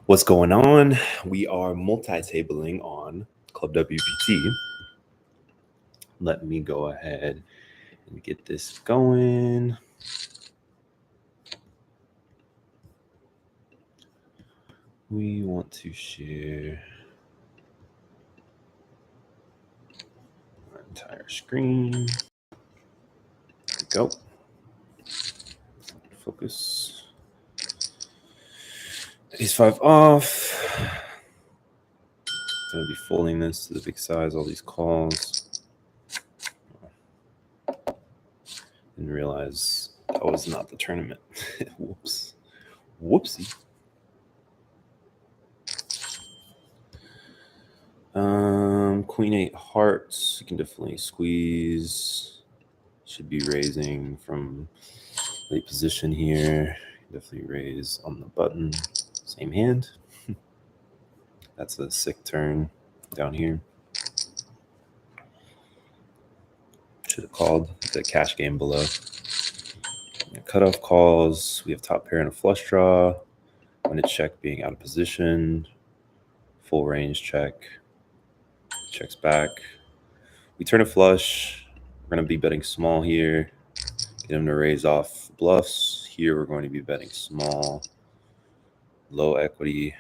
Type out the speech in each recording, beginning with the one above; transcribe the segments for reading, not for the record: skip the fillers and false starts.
What's going on? We are multi-tabling on Club WPT. Let me go ahead and get this going. We want to share our entire screen. There we go. Focus. Ace 5 off. Gonna be folding this to the big size, all these calls. Didn't realize that was not the tournament. Whoops. Whoopsie. Queen 8 hearts. You can definitely squeeze. Should be raising from late position here. Definitely raise on the button. Same hand. That's a sick turn down here. Should have called the cash game below. Cutoff calls. We have top pair and a flush draw. When it check being out of position. Full range check. Checks back. We turn a flush. We're going to be betting small here. Get him to raise off bluffs. Here we're going to be betting small. Low equity.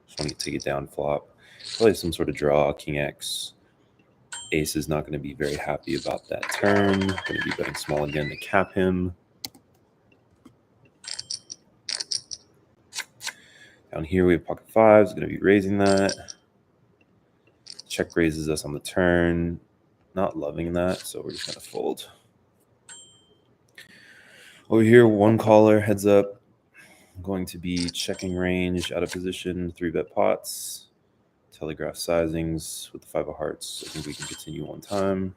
Just want to take it down flop. Probably some sort of draw. King X. Ace is not going to be very happy about that turn. Going to be betting small again to cap him. Down here we have pocket fives. Going to be raising that. Check raises us on the turn. Not loving that, so we're just going to fold. Over here, one caller heads up. I'm going to be checking range, out of position, 3-bet pots. Telegraph sizings with the 5 of hearts. I think we can continue one time.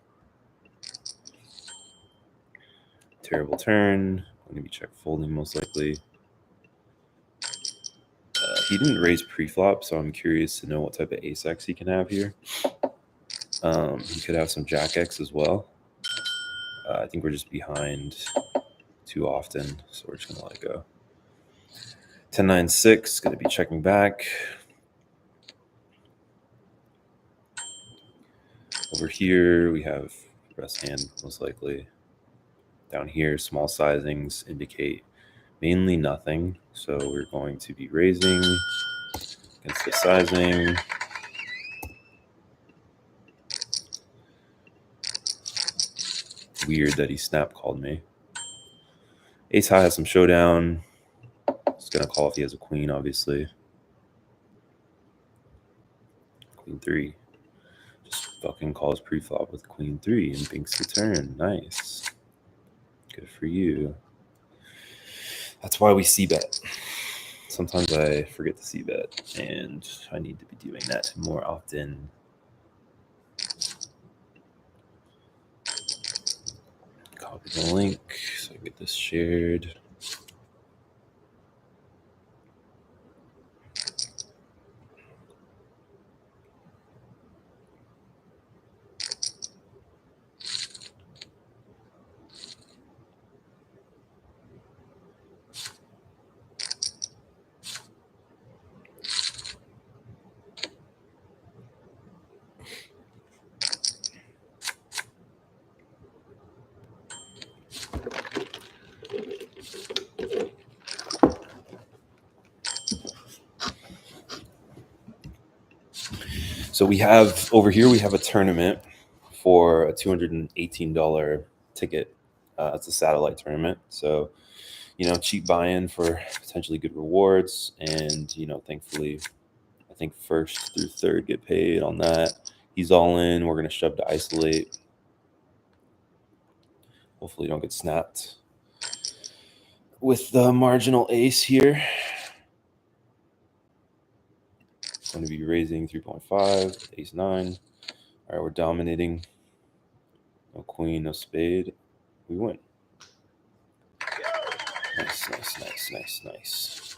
Terrible turn. Going to be check folding most likely. He didn't raise pre-flop, so I'm curious to know what type of ace X he can have here. He could have some jack X as well. I think we're just behind too often, so we're just going to let it go. 10-9-6, going to be checking back. Over here, we have rest hand, most likely. Down here, small sizings indicate mainly nothing. So we're going to be raising against the sizing. Weird that he snap called me. Ace high has some showdown. He's going to call if he has a queen, obviously. Queen 3. Just fucking calls pre-flop with queen 3 and thinks the turn. Nice. Good for you. That's why we c-bet. Sometimes I forget to c-bet, and I need to be doing that more often. Copy the link so I can get this shared. So we have over here, we have a tournament for a $218 ticket. It's a satellite tournament. So, cheap buy-in for potentially good rewards. And, thankfully, I think first through third get paid on that. He's all in. We're going to shove to isolate. Hopefully don't get snapped with the marginal ace here. Going to be raising 3.5, ace 9. All right, we're dominating. No queen, no spade. We win. Nice, nice, nice, nice, nice.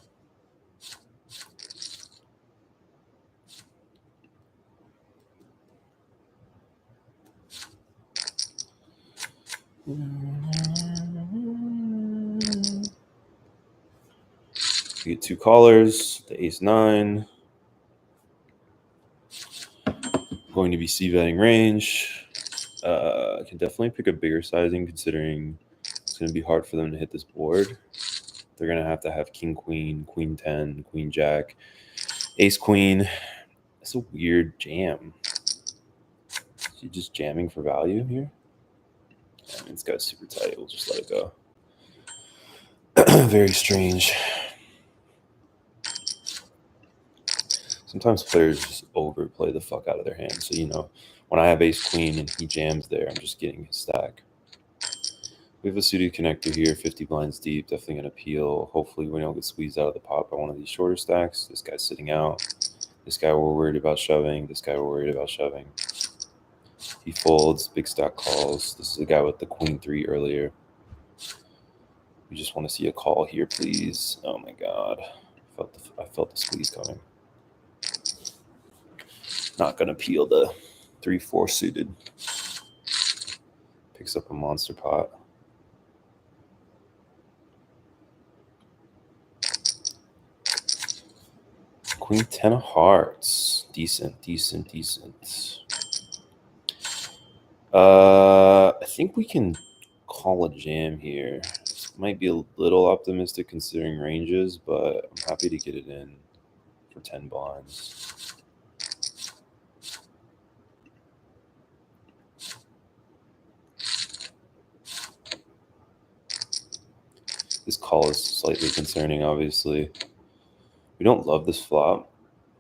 We get 2 callers, the ace-9. Going to be c-betting range. I can definitely pick a bigger sizing considering it's going to be hard for them to hit this board. They're going to have king-queen, queen-10, queen-jack, ace-queen. It's a weird jam. Is he just jamming for value here? I mean, this guy's super tight. We'll just let it go. Very strange. Sometimes players just overplay the fuck out of their hand. So, you know, when I have ace-queen and he jams there, I'm just getting his stack. We have a suited connector here, 50 blinds deep, definitely going to peel. Hopefully we don't get squeezed out of the pot by one of these shorter stacks. This guy's sitting out. This guy we're worried about shoving. This guy we're worried about shoving. He folds, big stack calls. This is the guy with the queen 3 earlier. We just want to see a call here, please. Oh my god. I felt the squeeze coming. Not going to peel the 3-4 suited. Picks up a monster pot. Queen 10 of hearts. Decent. I think we can call a jam here. Might be a little optimistic considering ranges, but I'm happy to get it in for 10 blinds. This call is slightly concerning, obviously. We don't love this flop,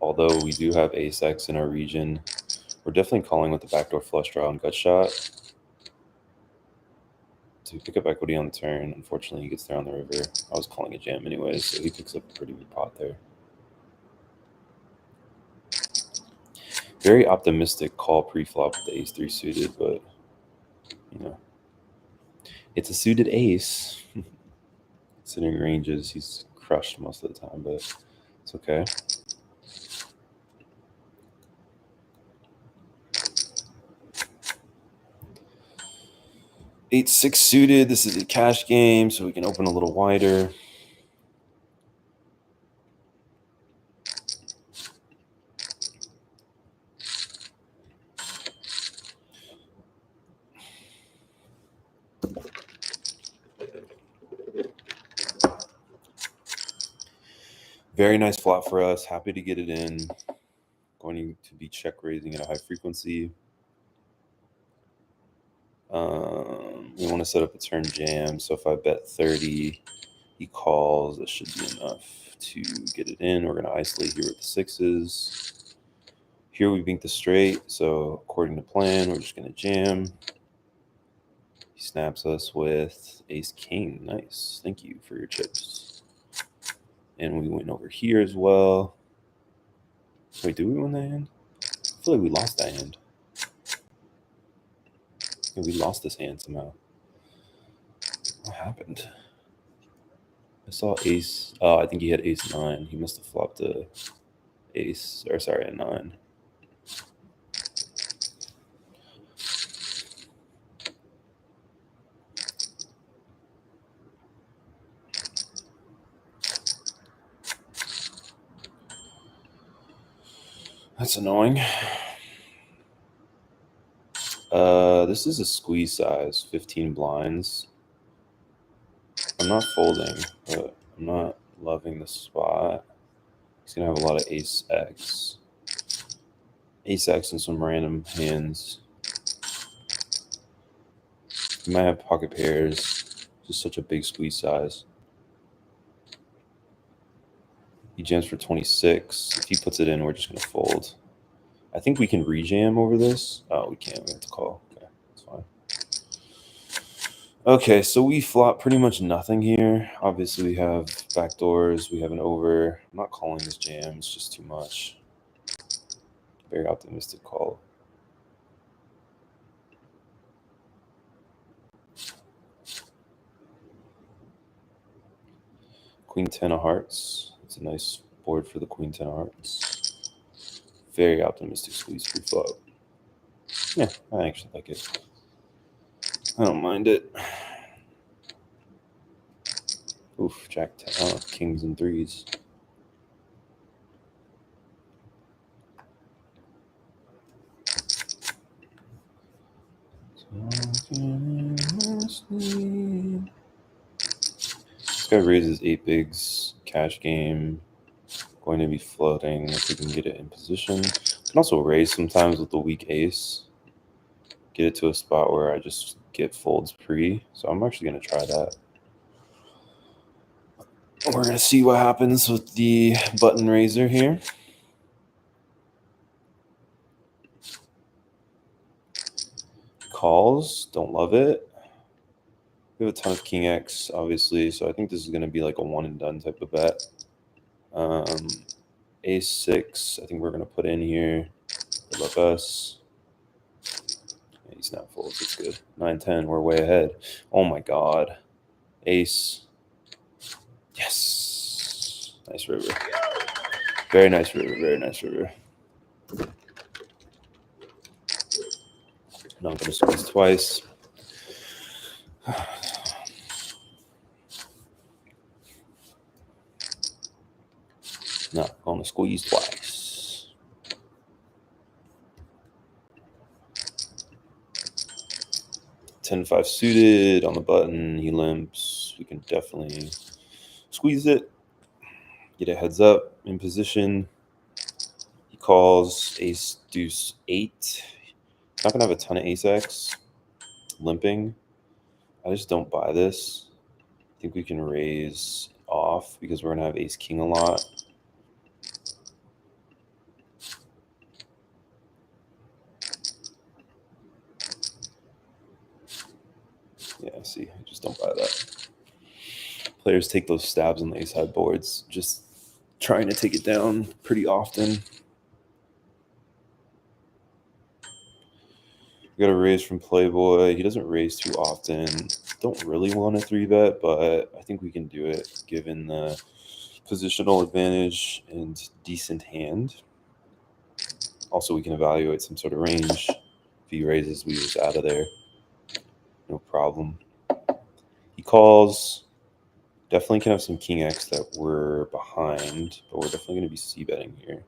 although we do have ace-x in our region. We're definitely calling with the backdoor flush draw and gut shot. So we pick up equity on the turn. Unfortunately, he gets there on the river. I was calling a jam anyways, so he picks up a pretty big pot there. Very optimistic call pre-flop with the ace-3 suited, but, you know, it's a suited ace. Considering ranges, he's crushed most of the time, but it's okay. Eight-six suited. This is a cash game, so we can open a little wider. Very nice flop for us. Happy to get it in. Going to be check raising at a high frequency. We want to set up a turn jam. So if I bet 30, he calls. That should be enough to get it in. We're going to isolate here with the sixes. Here we bink the straight. So according to plan, we're just going to jam. He snaps us with ace king. Nice. Thank you for your chips. And we went over here as well. Wait, did we win that hand? I feel like we lost that hand. Yeah, we lost this hand somehow. What happened? I saw ace. Oh, I think he had ace-9. He must have flopped a ace, or sorry, a 9. That's annoying. This is a squeeze size, 15 blinds. I'm not folding, but I'm not loving the spot. He's gonna have a lot of ace-x. Ace-x and some random hands. He might have pocket pairs. Just such a big squeeze size. He jams for 26. If he puts it in, we're just gonna fold. I think we can rejam over this. Oh, we can't. We have to call. Okay, that's fine. Okay, so we flop pretty much nothing here. Obviously, we have backdoors. We have an over. I'm not calling this jam. It's just too much. Very optimistic call. Queen 10 of hearts. It's a nice board for the queen 10 of hearts. Very optimistic squeeze pre-flop. Yeah, I actually like it. I don't mind it. Oof, Jack 10, kings and threes. This guy raises 8 bigs, cash game. Going to be floating if we can get it in position. Can also raise sometimes with the weak ace. Get it to a spot where I just get folds pre. So I'm actually going to try that. We're going to see what happens with the button raiser here. Calls, don't love it. We have a ton of king X, obviously, so I think this is going to be like a one and done type of bet. Ace 6, I think we're going to put in here. Good luck us. Yeah, he's not folds, it's good. 9-10, we're way ahead. Oh my god. Ace. Yes. Nice river. Very nice river, very nice river. Now I'm going to squeeze twice. Not going to squeeze twice. $10-5 suited on the button. He limps. We can definitely squeeze it. Get a heads up in position. He calls ace deuce 8. Not going to have a ton of ace X. Limping. I just don't buy this. I think we can raise off because we're going to have ace king a lot. Yeah, see, I just don't buy that. Players take those stabs on the ace high boards, just trying to take it down pretty often. We got a raise from Playboy. He doesn't raise too often. Don't really want a 3-bet, but I think we can do it given the positional advantage and decent hand. Also, we can evaluate some sort of range. If he raises, we just out of there. No problem. He calls. Definitely can have some king X that we're behind, but we're definitely going to be c-betting here.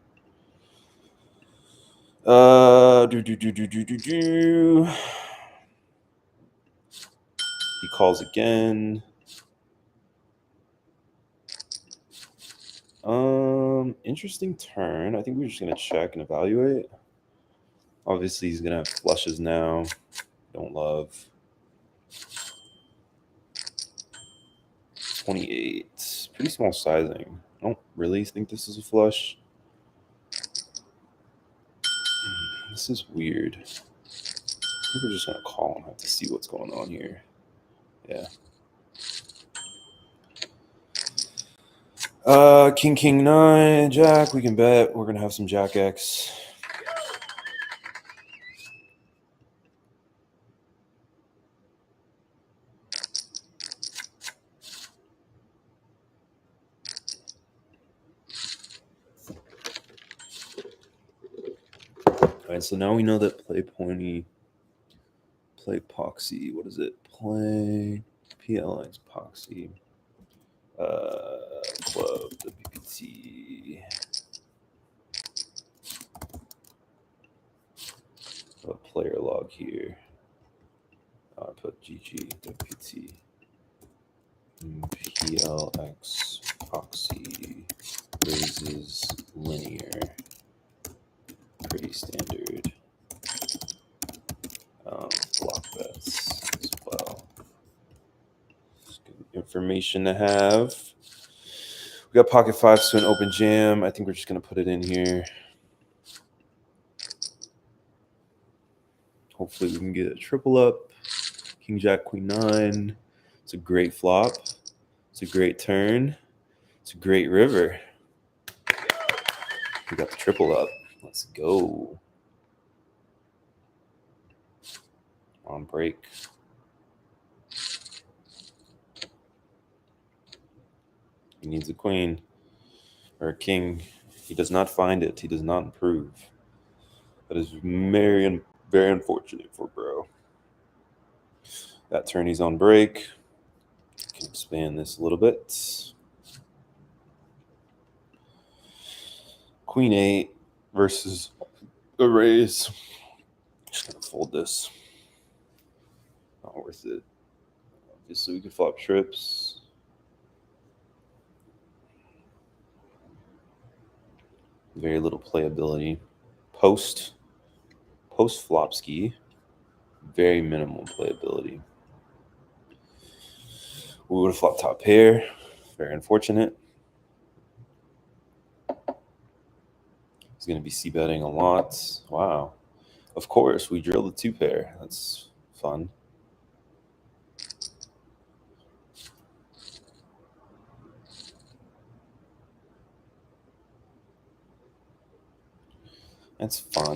He calls again. Interesting turn. I think we're just gonna check and evaluate. Obviously, he's gonna have flushes now. Don't love. 28. Pretty small sizing. I don't really think this is a flush. This is weird. I think we're just gonna call and have to see what's going on here. Yeah. King 9, Jack. We can bet. We're gonna have some Jack X. All right, so now we know that play Poxy. What is it? Play PLX Poxy. Club WPT. A player log here. I put GG WPT. PLX Poxy raises linear. Pretty standard. Block bets as well. It's good information to have. We got pocket fives to an open jam. I think we're just going to put it in here. Hopefully we can get a triple up. King, Jack, Queen 9. It's a great flop. It's a great turn. It's a great river. We got the triple up. Let's go. On break. He needs a queen or a king. He does not find it. He does not improve. That is very, very unfortunate for bro. That turn he's on break. Can expand this a little bit. Queen 8 versus a raise. Just gonna fold this. Not worth it. Obviously, we could flop trips. Very little playability. Post flop ski. Very minimal playability. We would have flopped top pair. Very unfortunate. He's going to be c-betting a lot. Wow. Of course, we drilled a 2 pair. That's fun. That's fun.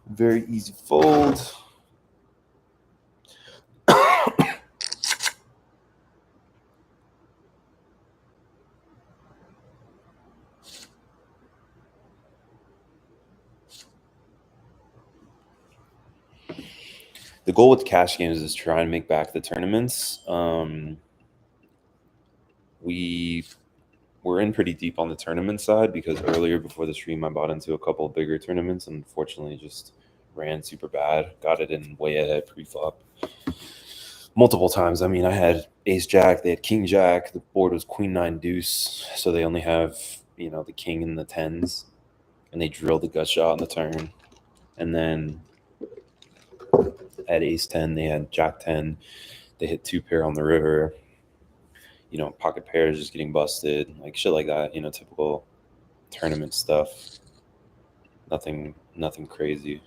Very easy fold. The goal with cash games is to try and make back the tournaments. We're in pretty deep on the tournament side because earlier before the stream I bought into a couple of bigger tournaments and unfortunately just ran super bad. Got it in way ahead pre-flop multiple times. I mean, I had ace jack, they had king jack, the board was queen 9 deuce, so they only have, you know, the king and the tens, and they drilled the gut shot on the turn. And then at ace 10 they had jack 10, they hit 2 pair on the river. You know, pocket pairs just getting busted, like shit like that, you know, typical tournament stuff. Nothing crazy.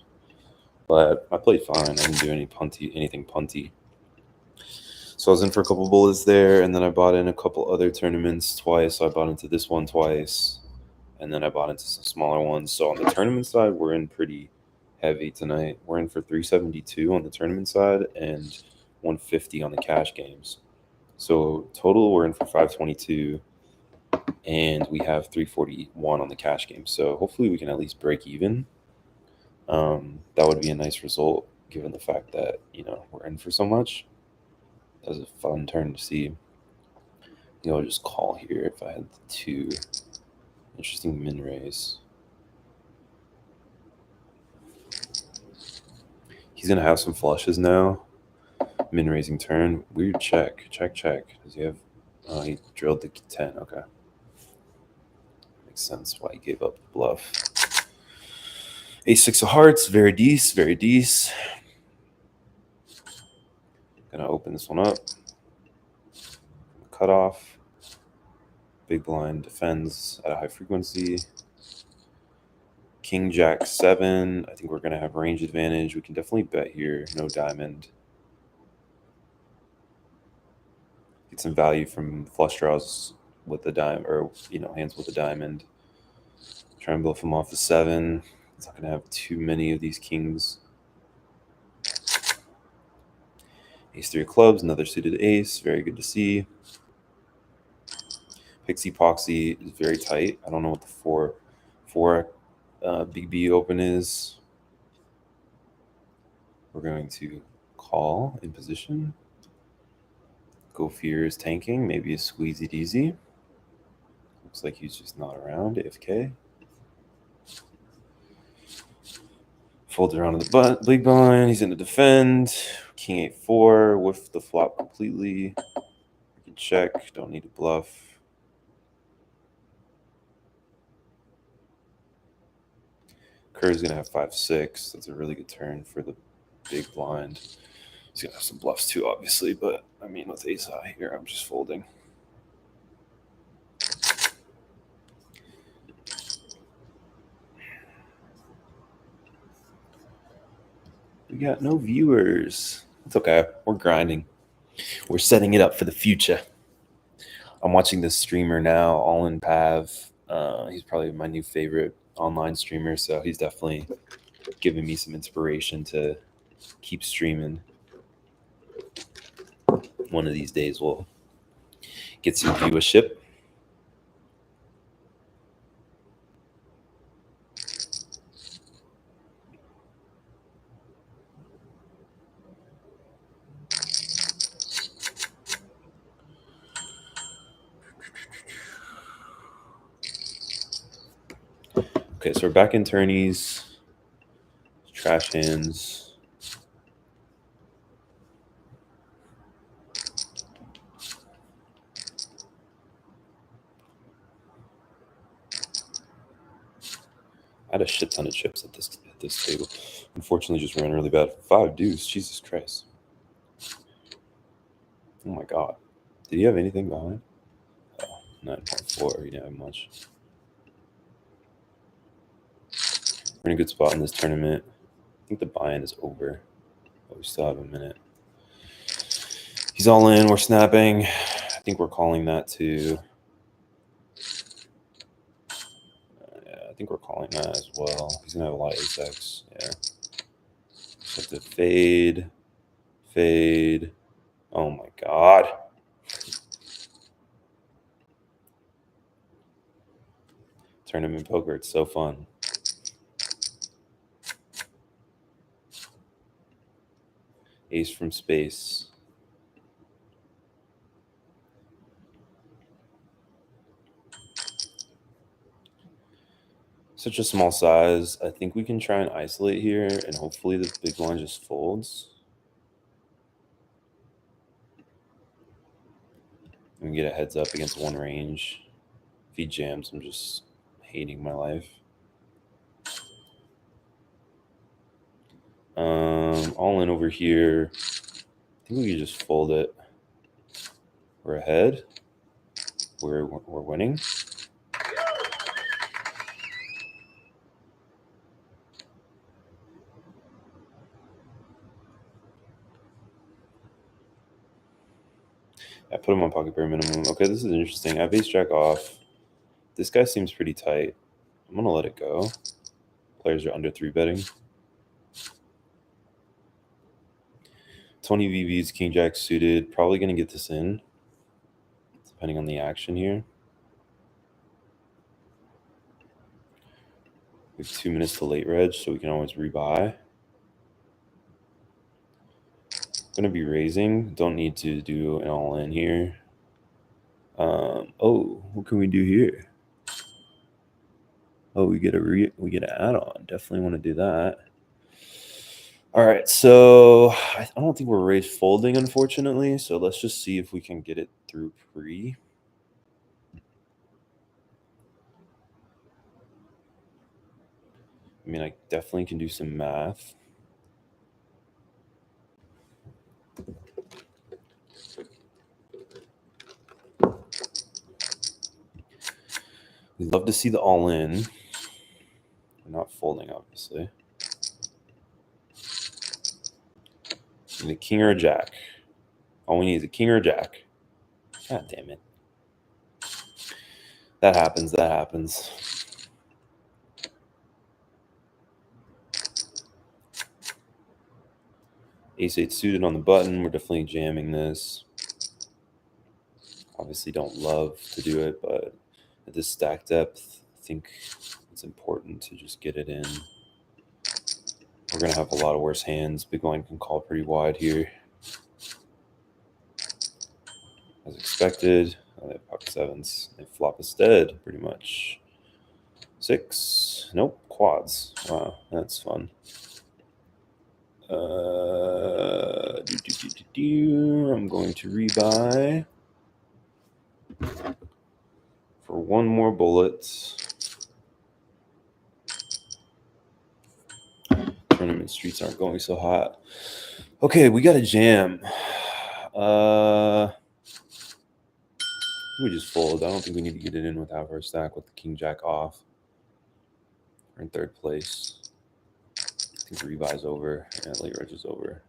But I played fine. I didn't do anything punty. So I was in for a couple bullets there, and then I bought in a couple other tournaments twice. So I bought into this one twice, and then I bought into some smaller ones. So on the tournament side, we're in pretty heavy tonight. We're in for 372 on the tournament side and 150 on the cash games. So total, we're in for 522, and we have 341 on the cash game. So hopefully we can at least break even. That would be a nice result, given the fact that, you know, we're in for so much. That was a fun turn to see. You know, I'll just call here if I had the 2. Interesting min raise. He's gonna have some flushes now. Min raising turn. Weird check. Check. Does he have? Oh, he drilled the 10. Okay. Makes sense why he gave up the bluff. Ace 6 of hearts. Very decent. Gonna open this one up. Cut off. Big blind defends at a high frequency. King jack 7. I think we're gonna have range advantage. We can definitely bet here. No diamond. Get some value from flush draws with the diamond, or, you know, hands with a diamond. Try and bluff him off the 7. He's not gonna have too many of these kings. Ace 3 of clubs, another suited ace. Very good to see. Pixie Poxy is very tight. I don't know what the 4 big B open is. We're going to call in position. Go Fear is tanking. Maybe a squeeze it easy. Looks like he's just not around. AFK. Folds around to the big blind. He's going to defend. King 8-4 with the flop completely. We can check. Don't need to bluff. Kerr's going to have 5-6. That's a really good turn for the big blind. He's going to have some bluffs too, obviously. But, I mean, with ace high here, I'm just folding. We got no viewers. It's okay. We're grinding. We're setting it up for the future. I'm watching this streamer now, All in Pav. He's probably my new favorite online streamer, so he's definitely giving me some inspiration to keep streaming. one of these days we'll get some viewership. Okay, so we're back in tourneys. Trash hands. I had a shit ton of chips at this table. Unfortunately, just ran really bad. 5 deuce. Jesus Christ. Oh my God. Did you have anything behind? Oh, 9.4. You didn't have much. We're in a good spot in this tournament. I think the buy-in is over, but we still have a minute. He's all in. We're snapping. I think we're calling that too. Yeah, I think we're calling that as well. He's going to have a lot of ace-x. Yeah. Just have to fade. Fade. Oh my God. Tournament poker, it's so fun. Ace from space. Such a small size. I think we can try and isolate here, and hopefully the big one just folds. And we get a heads up against one range. If he jams, I'm just hating my life. All in over here. I think we can just fold it. We're ahead. We're winning. I put him on pocket pair minimum. Okay, this is interesting. I have ace jack off. This guy seems pretty tight. I'm gonna let it go. Players are under 3 betting. 20 VVs, king jack suited. Probably gonna get this in, depending on the action here. We have 2 minutes to late reg, so we can always rebuy. Gonna be raising. Don't need to do an all in here. Oh, what can we do here? Oh, we get an add-on. Definitely want to do that. All right, so I don't think we're raised folding, unfortunately. So let's just see if we can get it through pre. I mean, I definitely can do some math. We'd love to see the all-in. We're not folding, obviously. And a king or a jack. All we need is a king or a jack. God damn it. That happens. That happens. Ace-8 suited on the button. We're definitely jamming this. Obviously don't love to do it, but at this stack depth, I think it's important to just get it in. We're going to have a lot of worse hands. Big blind can call pretty wide here. As expected. Oh, they have pocket sevens. They flop instead, pretty much. 6. Nope. Quads. Wow, that's fun. I'm going to rebuy for 1 more bullet. Tournament streets aren't going so hot. Okay, we got a jam. We just fold. I don't think we need to get it in with half our stack with the king jack off. We're in 3rd place. I think rebuy's over. Yeah, late reg is over.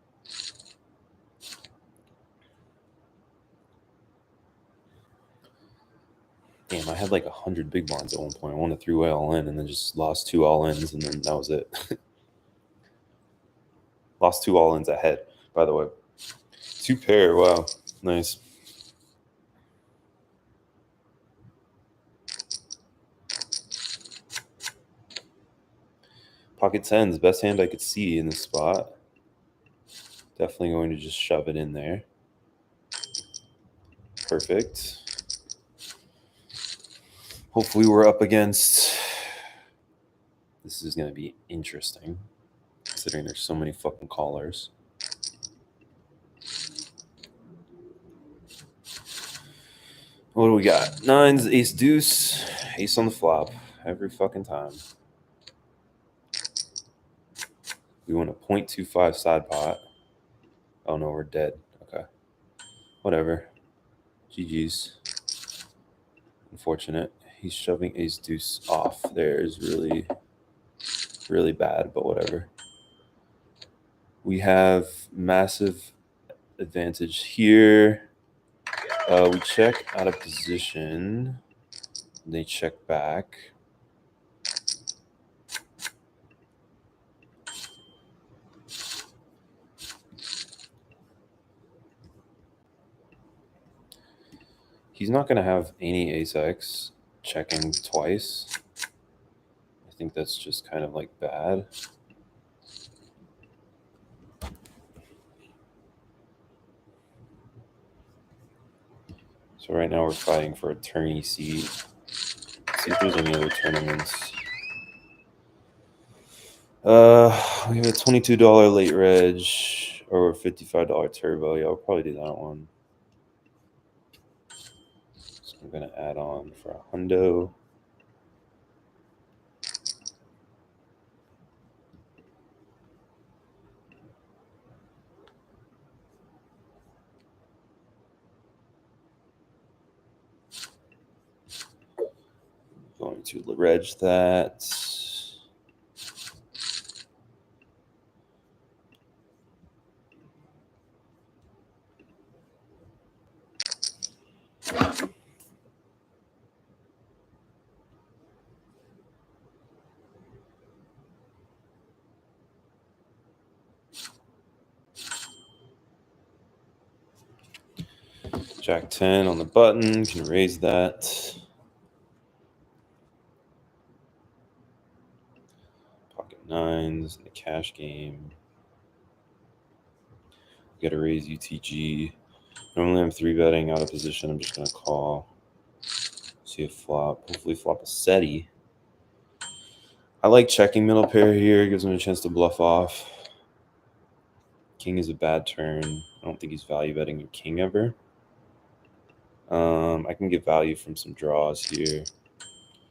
Damn, I had like 100 big blinds at one point. I wanted to throw away all in and then just lost 2 all-ins, and then that was it. Lost 2 all-ins ahead, by the way. 2 pair, wow. Nice. Pocket tens, best hand I could see in this spot. Definitely going to just shove it in there. Perfect. Hopefully we're up against... This is going to be interesting, considering there's so many fucking callers. What do we got? Nines, ace, deuce, ace on the flop every fucking time. We want a 0.25 side pot. Oh no, we're dead. Okay. Whatever. GG's. Unfortunate. He's shoving ace deuce off there is really, really bad, but whatever. We have massive advantage here. We check out of position. They check back. He's not going to have any ace-x checking twice. I think that's just kind of like bad. So right now we're fighting for a tourney seat. Let's see if there's any other tournaments. We have a $22 late reg or $55 turbo. Yeah, I'll probably do that one. So I'm gonna add on for a hundo. Going to reg that. Jack 10 on the button, can raise that. Pocket nines in the cash game. Got to raise UTG. Normally I'm 3-betting out of position. I'm just going to call. See a flop. Hopefully flop a SETI. I like checking middle pair here. Gives him a chance to bluff off. King is a bad turn. I don't think he's value betting a king ever. I can get value from some draws here.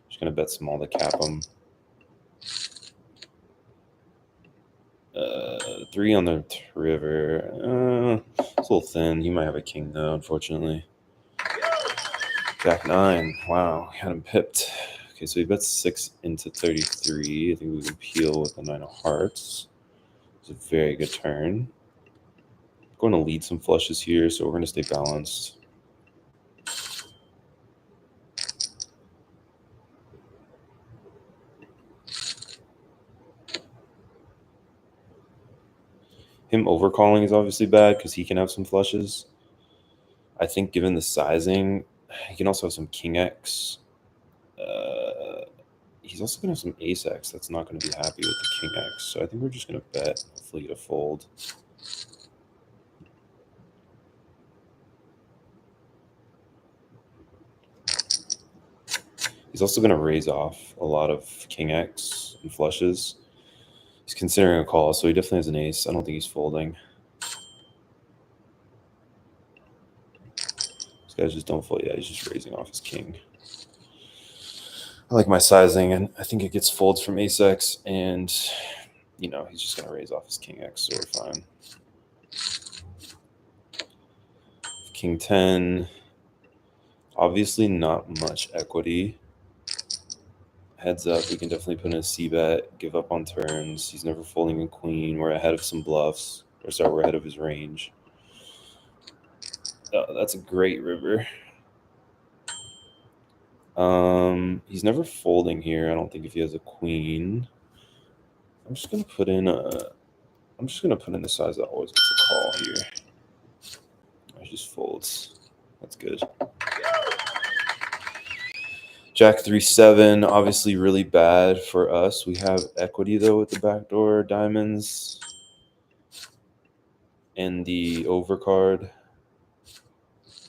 Just going to bet small to cap him. 3 on the river. It's a little thin. He might have a king though, unfortunately. Jack 9. Wow, had him pipped. Okay, so he bets 6 into 33. I think we can peel with the 9 of hearts. It's a very good turn. Going to lead some flushes here, so we're going to stay balanced. Him overcalling is obviously bad because he can have some flushes. I think given the sizing, he can also have some king X. He's also going to have some ace X that's not going to be happy with the king X. So I think we're just going to bet, hopefully get a fold. He's also going to raise off a lot of king X and flushes. He's considering a call, so he definitely has an ace. I don't think he's folding. These guys just don't fold. Yeah, he's just raising off his king. I like my sizing, and I think it gets folds from ace X, and, you know, he's just going to raise off his king X, so we're fine. King 10. Obviously not much equity. Heads up, we can definitely put in a c-bet, give up on turns. He's never folding a queen. We're ahead of some bluffs. Or sorry, we're ahead of his range. Oh, that's a great river. He's never folding here. I don't think if he has a queen. I'm just gonna put in the size that always gets a call here. He just folds. That's good. Jack 3-7, obviously really bad for us. We have equity though with the backdoor diamonds and the overcard.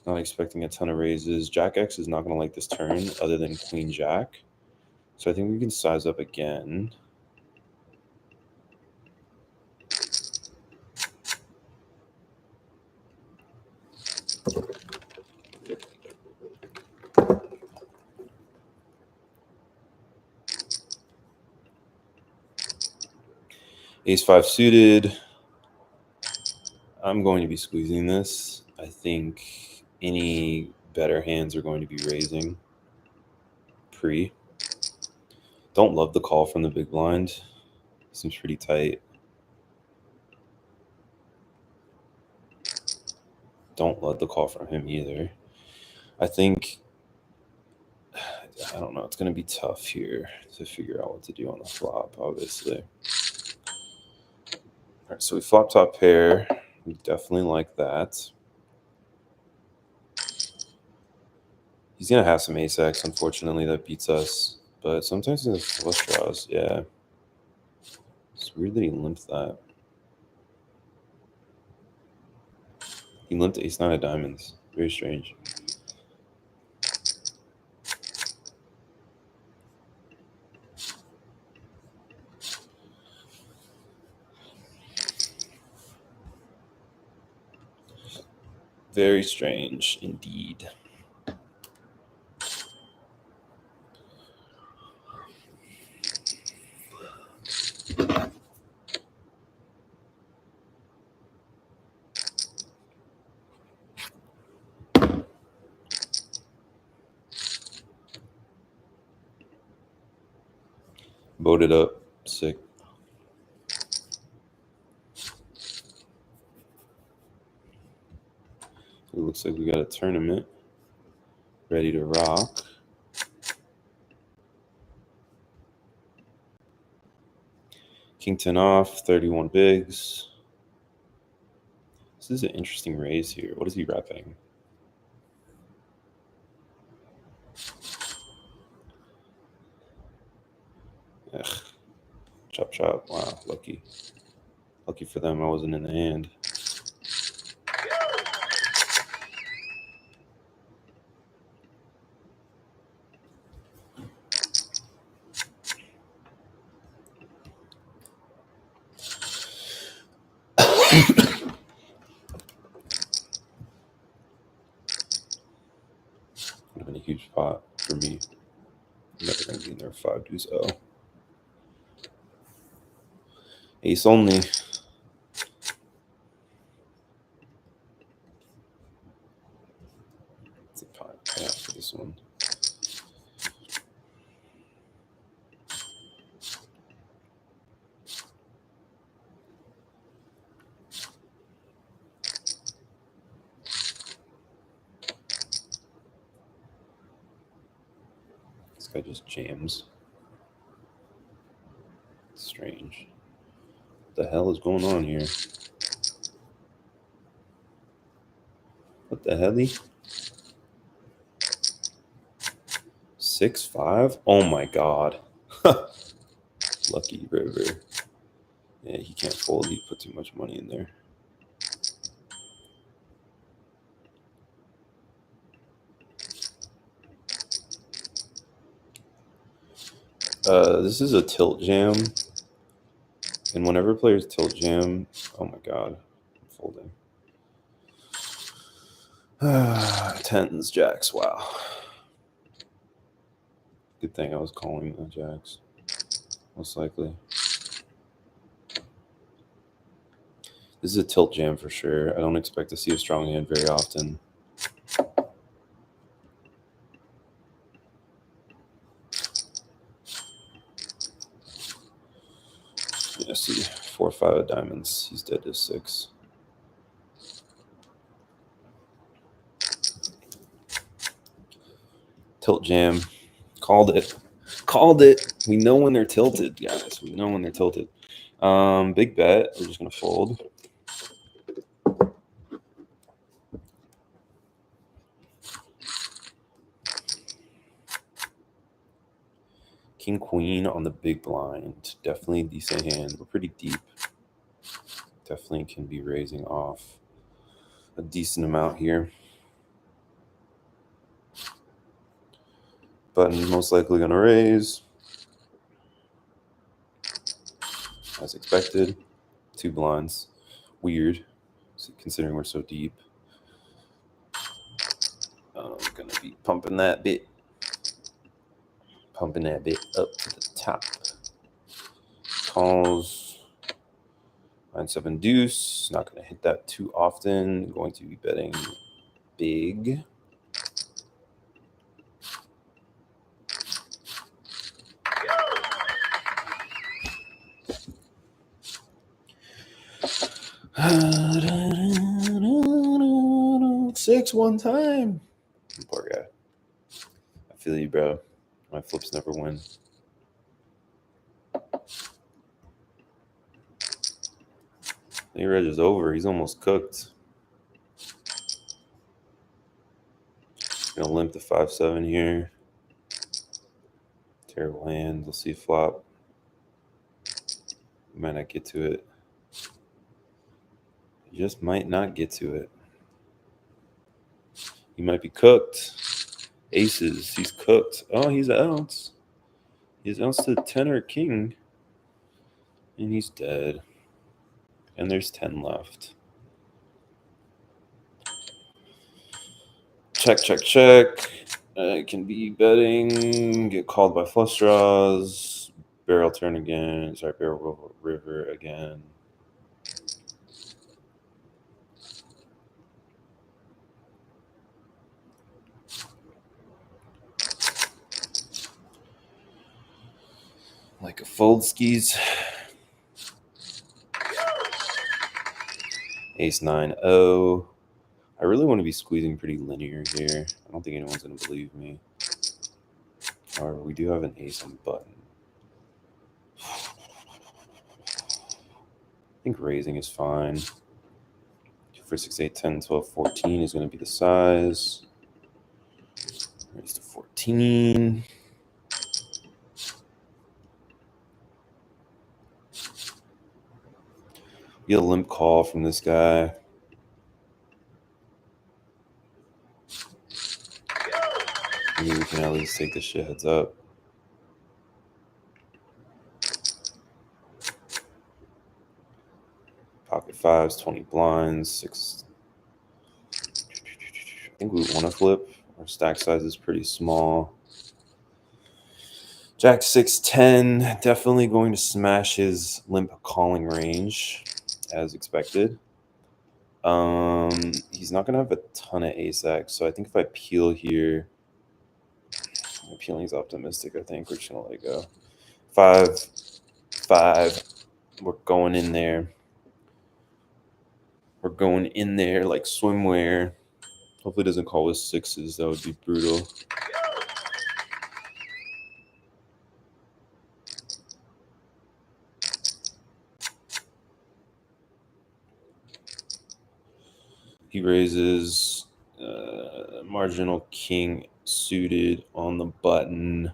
Not expecting a ton of raises. Jack X is not going to like this turn other than Queen Jack. So I think we can size up again. Ace-5 suited. I'm going to be squeezing this. I think any better hands are going to be raising pre. Don't love the call from the big blind. Seems pretty tight. Don't love the call from him either. I think, I don't know, it's going to be tough here to figure out what to do on the flop, obviously. All right, so we flop top pair. We definitely like that. He's going to have some ace-x, unfortunately, that beats us. But sometimes in the flush draws, yeah. It's weird that he limped that. He limped ace-9 of diamonds. Very strange. Very strange indeed. Voted up. Sick. It looks like we got a tournament ready to rock. King 10 off, 31 bigs. This is an interesting raise here. What is he repping? Ugh. Chop chop. Wow, lucky. Lucky for them I wasn't in the hand. Would have been a huge pot for me. Never gonna be in there 5 deuce O. Ace only. It's a pot yeah, for this one. This guy just jams. It's strange. What the hell is going on here? What the hell? 6-5? Oh my god. Lucky river. Yeah, he can't fold. He put too much money in there. This is a tilt jam. And whenever players tilt jam, oh my god, I'm folding. Tens, jacks, wow. Good thing I was calling the jacks, most likely. This is a tilt jam for sure. I don't expect to see a strong hand very often. Yeah, see, 4-5 of diamonds. He's dead to 6. Tilt jam. Called it. Called it. We know when they're tilted, guys. We know when they're tilted. Big bet. We're just going to fold. King queen on the big blind. Definitely a decent hand. We're pretty deep. Definitely can be raising off a decent amount here. Button most likely going to raise. As expected. 2 blinds. Weird, considering we're so deep. I'm going to be pumping that bit. Pumping that bit up to the top. Calls. 9-7 deuce. Not going to hit that too often. Going to be betting big. Six one time. Poor guy. I feel you, bro. My flips never win. Reg is over. He's almost cooked. Gonna limp the 5-7 here. Terrible hand. We'll see flop. Might not get to it. You just might not get to it. He might be cooked. Aces. He's cooked. Oh, he's an ounce. He's ounce to 10 or king. And he's dead. And there's 10 left. Check, check, check. Can be betting. Get called by flush draws. Barrel turn again. Sorry, barrel river again. Like a fold skis. Ace 9-0. I really want to be squeezing pretty linear here. I don't think anyone's going to believe me. However, we do have an ace on the button. I think raising is fine. 4, 6, 8, 10, 12, 14 is going to be the size. Raise to 14. We get a limp call from this guy. Maybe we can at least take this shit heads up. Pocket fives, 20 blinds, 6. I think we want to flip. Our stack size is pretty small. Jack 6-10, definitely going to smash his limp calling range, as expected. He's not going to have a ton of ace-x, so I think if I peel here, peeling's optimistic, I think. We're just going to let it go. 5. We're going in there. We're going in there like swimwear. Hopefully it doesn't call with 6s. That would be brutal. He raises marginal king suited on the button.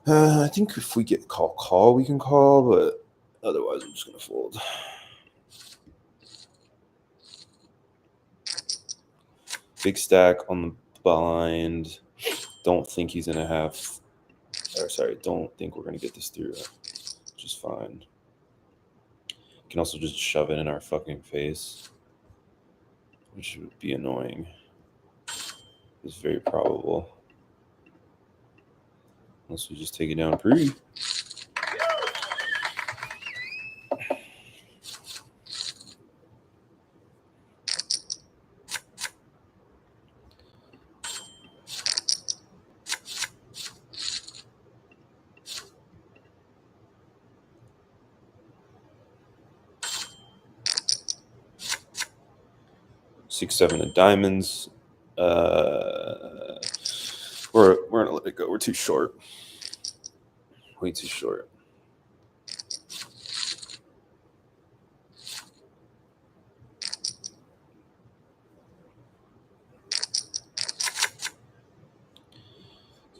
I think if we get call, we can call, but otherwise I'm just going to fold. Big stack on the blind. Don't think he's going to have... don't think we're going to get this through, which is fine. Can also just shove it in our fucking face, which would be annoying. It's very probable. Unless we just take it down pre. Six, 7 of diamonds. We're gonna let it go. We're too short. Way too short.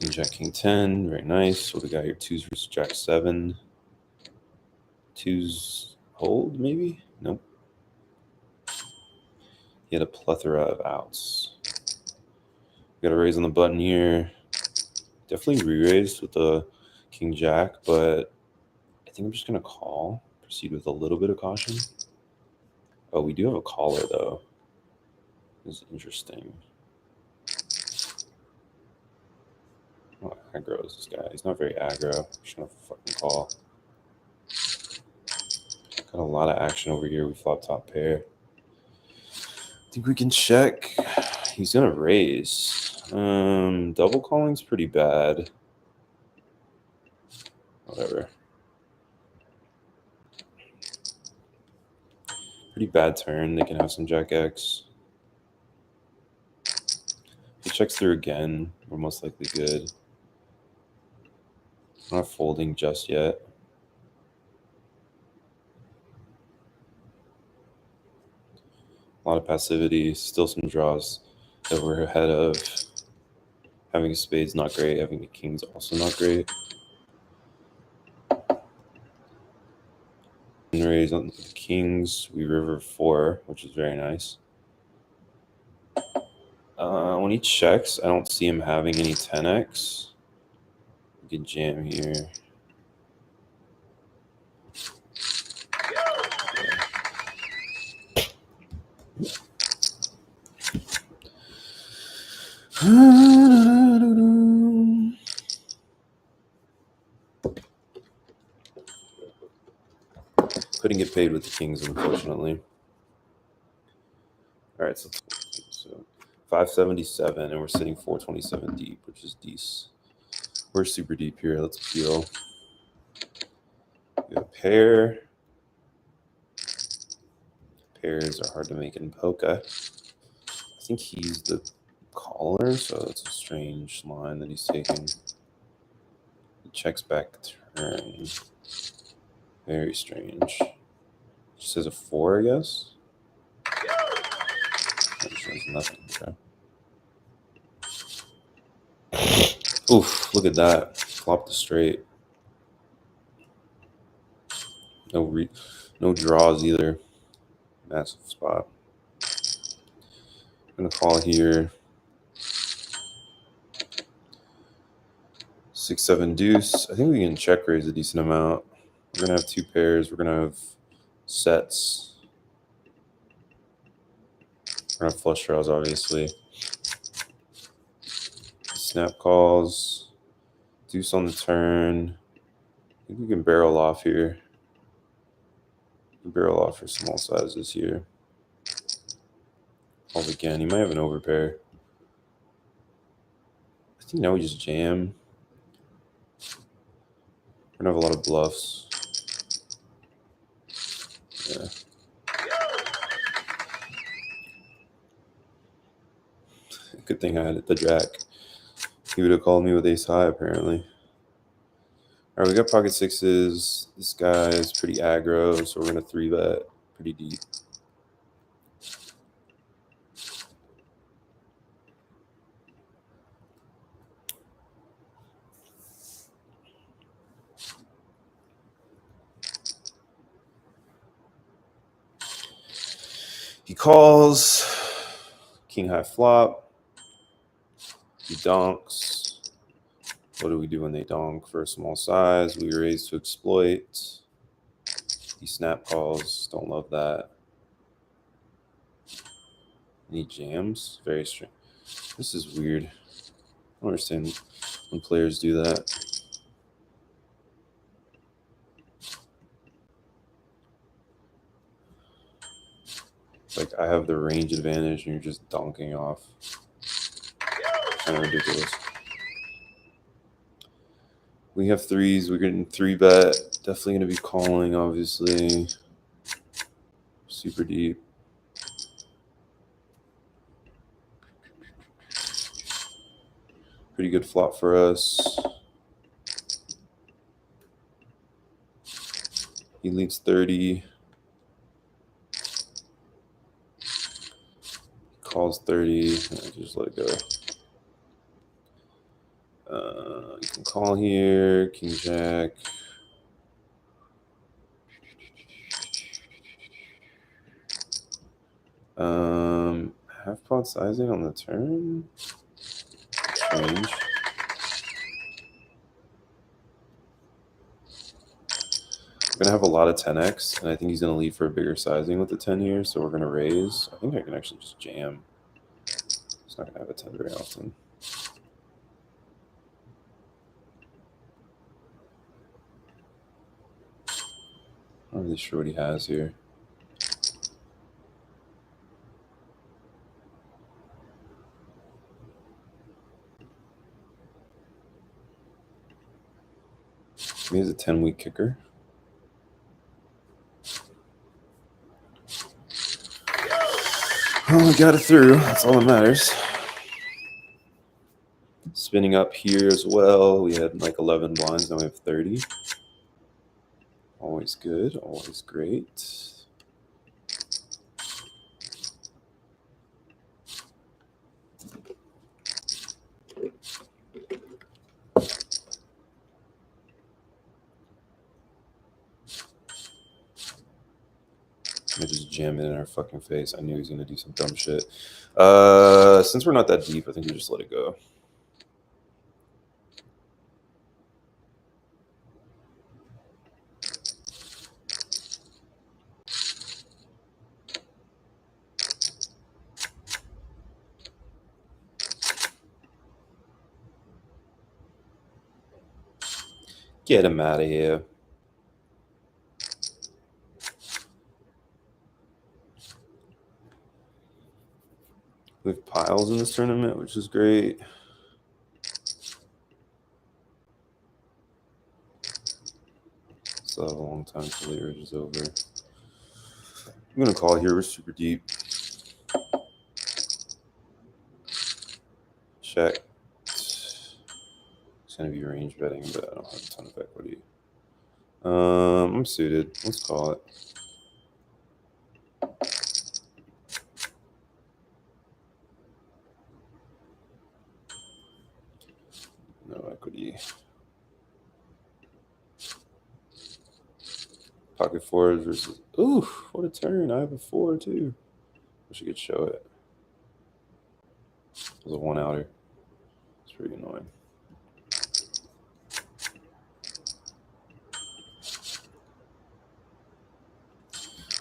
King Jack, King 10, very nice. What do we got here? Twos versus Jack 7. Twos hold, maybe? Nope. He had a plethora of outs. Got a raise on the button here. Definitely re-raised with the King Jack, but I think I'm just gonna call. Proceed with a little bit of caution. Oh, we do have a caller though. This is interesting. How aggro is this guy? He's not very aggro. Just gonna fucking call. Got a lot of action over here. We flop top pair. Think we can check. He's gonna raise. Double calling's pretty bad. Whatever. Pretty bad turn. They can have some Jack X. If he checks through again, we're most likely good. I'm not folding just yet. A lot of passivity. Still some draws that we're ahead of. Having a spade's not great. Having a king's also not great. Raise on the kings. We river 4, which is very nice. When he checks, I don't see him having any 10x. We can jam here. Couldn't get paid with the kings, unfortunately. All right, so 577, and we're sitting 427 deep, which is decent. We're super deep here. Let's peel. We have a pair. Pairs are hard to make in poker. I think he's the caller, so that's a strange line that he's taking. He checks back turn. Very strange. Just says a 4, I guess. That shows nothing. Okay. Oof! Look at that. Flop the straight. No draws either. Massive spot. I'm gonna call here. 6-7 deuce. I think we can check raise a decent amount. We're gonna have 2 pairs. We're gonna have sets. We're gonna have flush draws, obviously. Snap calls. Deuce on the turn. I think we can barrel off here. Barrel off for small sizes here. Calls again. He might have an overpair. I think now we just jam. We're gonna have a lot of bluffs. Yeah. Good thing I had the jack. He would have called me with ace high, apparently. All right, we got pocket sixes. This guy is pretty aggro, so we're gonna 3-bet pretty deep. He calls. King high flop. He donks. What do we do when they donk for a small size? We raise to exploit. He snap calls. Don't love that. Any jams? Very strange. This is weird. I don't understand when players do that. Like, I have the range advantage and you're just donking off. Kind of ridiculous. We have threes. We're getting 3-bet. Definitely going to be calling, obviously. Super deep. Pretty good flop for us. He leads 30. Calls 30. Just let it go. You can call here, king jack. Half pot sizing on the turn. Strange. We're gonna have a lot of 10x, and I think he's gonna lead for a bigger sizing with the 10 here, so we're gonna raise. I think I can actually just jam. He's not gonna have a 10 very often. I'm not really sure what he has here. He has a 10-week kicker. Well, we got it through. That's all that matters. Spinning up here as well. We had like 11 blinds. Now we have 30. Always good. Always great. I just jam it in our fucking face. I knew he was gonna do some dumb shit. Since we're not that deep, I think we just let it go. Get him out of here. We have piles in this tournament, which is great. Still have a long time till the urge is over. I'm gonna call here. We're super deep. Check. It's gonna be range betting, but I don't have a ton of equity. I'm suited. Let's call it. No equity. Pocket fours versus. Ooh, what a turn! I have a 4 too. Wish I could show it. It was a 1-outer. It's pretty annoying.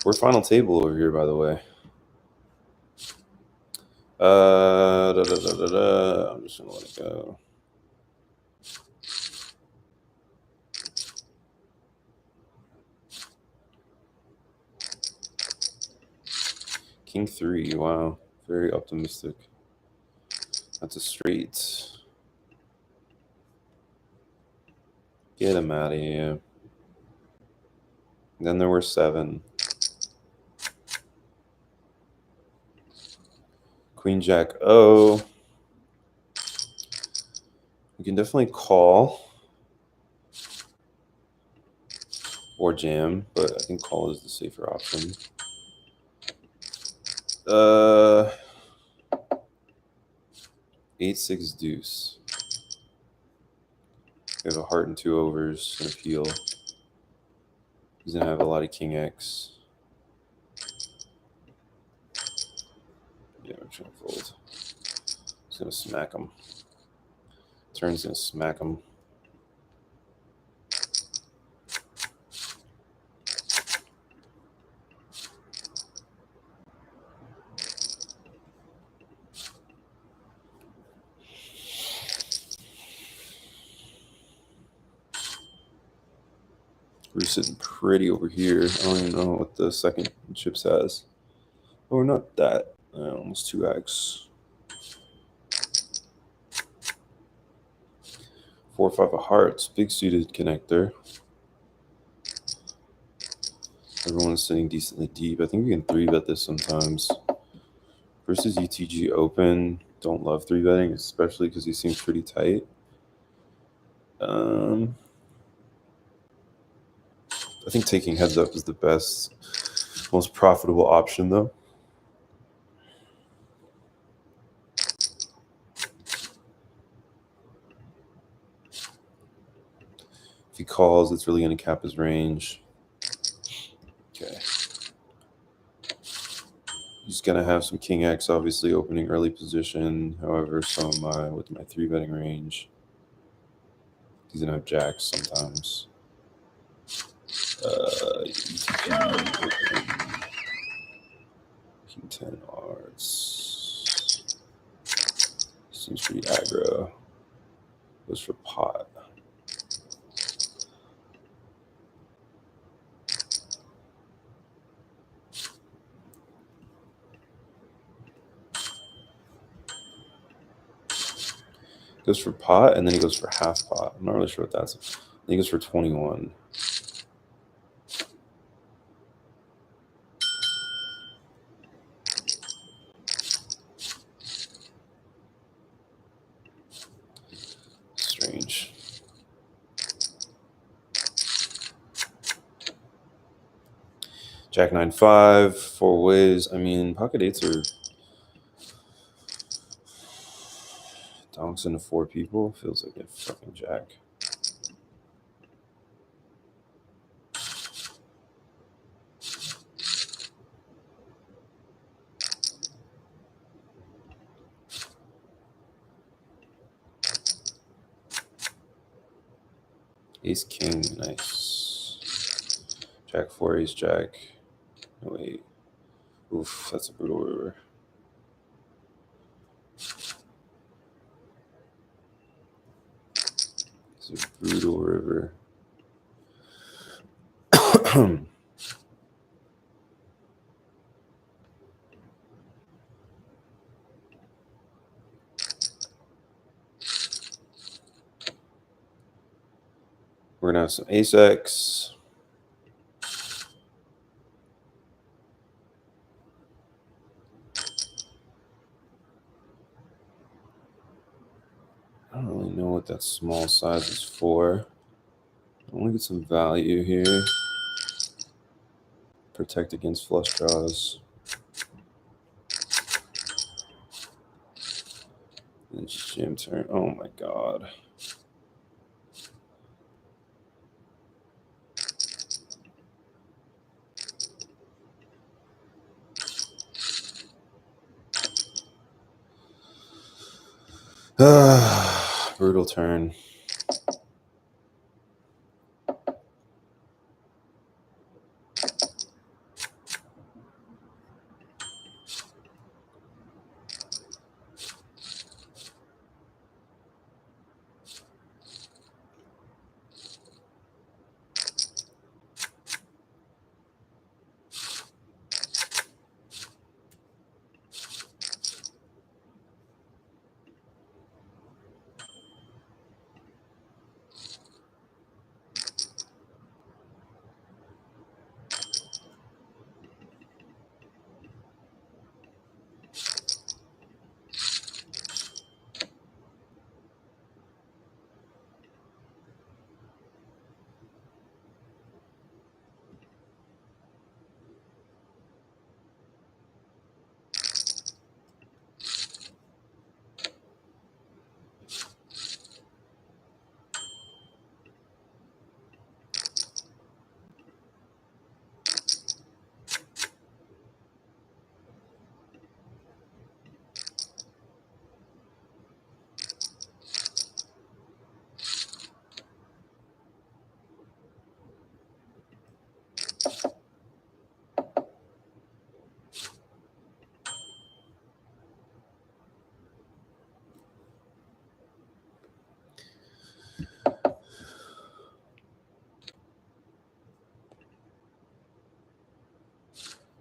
We're final table over here, by the way. I'm just gonna let it go. King 3. Wow, very optimistic. That's a straight. Get him out of here. Then there were 7. Queen Jack O. We can definitely call or jam, but I think call is the safer option. 8-6 deuce. We have a heart and 2 overs and a peel. He's gonna have a lot of king X. Yeah, we're trying to fold. He's gonna smack him. Turn's gonna smack him. We're sitting pretty over here. I don't even know what the second chips has. Oh, we're not that. Almost 2x. 4-5 of hearts. Big suited connector. Everyone's sitting decently deep. I think we can 3-bet this sometimes. Versus UTG open. Don't love 3-betting, especially because he seems pretty tight. I think taking heads up is the best, most profitable option, though. he calls, it's really going to cap his range. Okay. He's going to have some King X, obviously, opening early position. However, so am I with my 3-betting range. He's going to have jacks sometimes. King 10 arts. Seems pretty aggro. Goes for pot. Goes for pot, and then he goes for half pot. I'm not really sure what that's. I think he goes for 21. Strange. Jack 9-5, 4 ways. I mean, pocket eights are donks into 4 people. Feels like a fucking jack. Ace king, nice. Jack 4, ace jack. No, wait. Oof, that's a brutal river. It's a brutal river. We're gonna have some ace X. I don't really know what that small size is for. I want to get some value here. Protect against flush draws. And just jam turn. Oh my god. Brutal turn.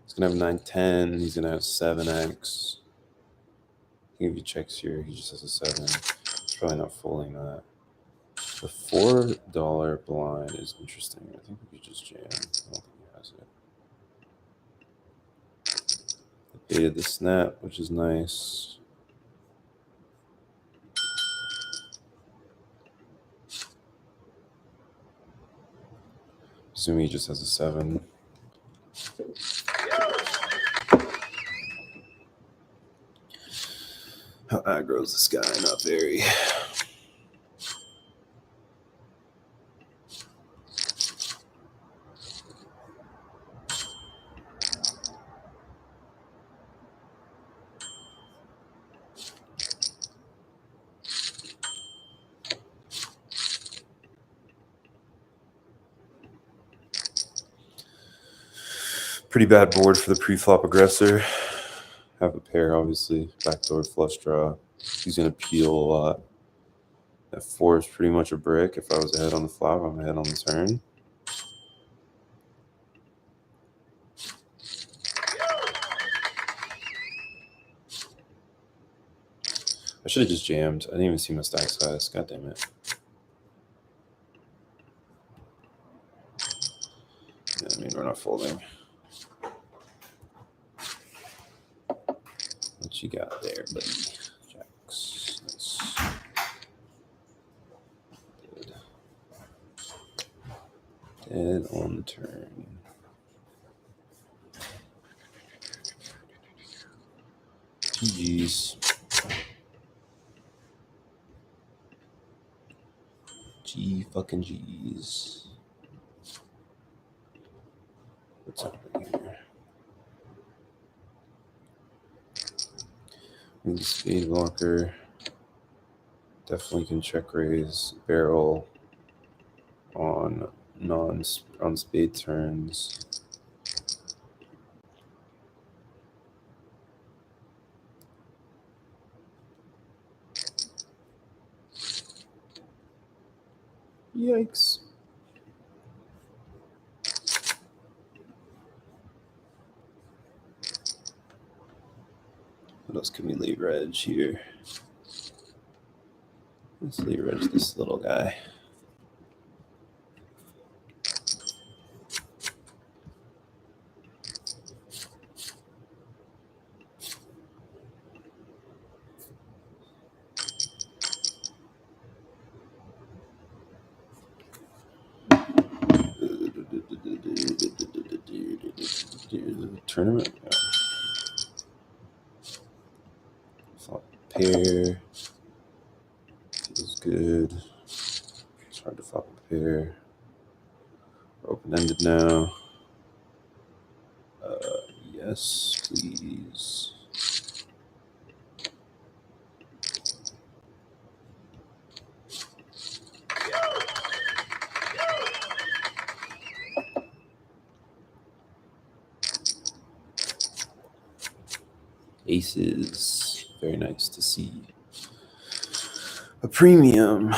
He's gonna have 9-10. He's gonna have 7x. If he checks here, he just has a 7. He's probably not folding that. The $4 blind is interesting. I think we could just jam. I don't think he has it. Baited the snap, which is nice. Assuming he just has a 7. How aggro is this guy? Not very. Pretty bad board for the pre-flop aggressor. Have a pair, obviously. Backdoor flush draw. He's going to peel a lot. F4 is pretty much a brick. If I was ahead on the flop, I'm ahead on the turn. I should have just jammed. I didn't even see my stack size. God damn it. Yeah, I mean, we're not folding. What you got there, buddy? Jacks. Nice. Dead on the turn. GG's. G fucking G's. What's up here? The spade blocker. Definitely can check raise barrel on on spade turns. Yikes. What else can we late reg here? Let's late reg this little guy. Tournament. Flop pair. Feels good. It's hard to flop a pair. We're open-ended now. Yes, please. Aces. Very nice to see. A premium.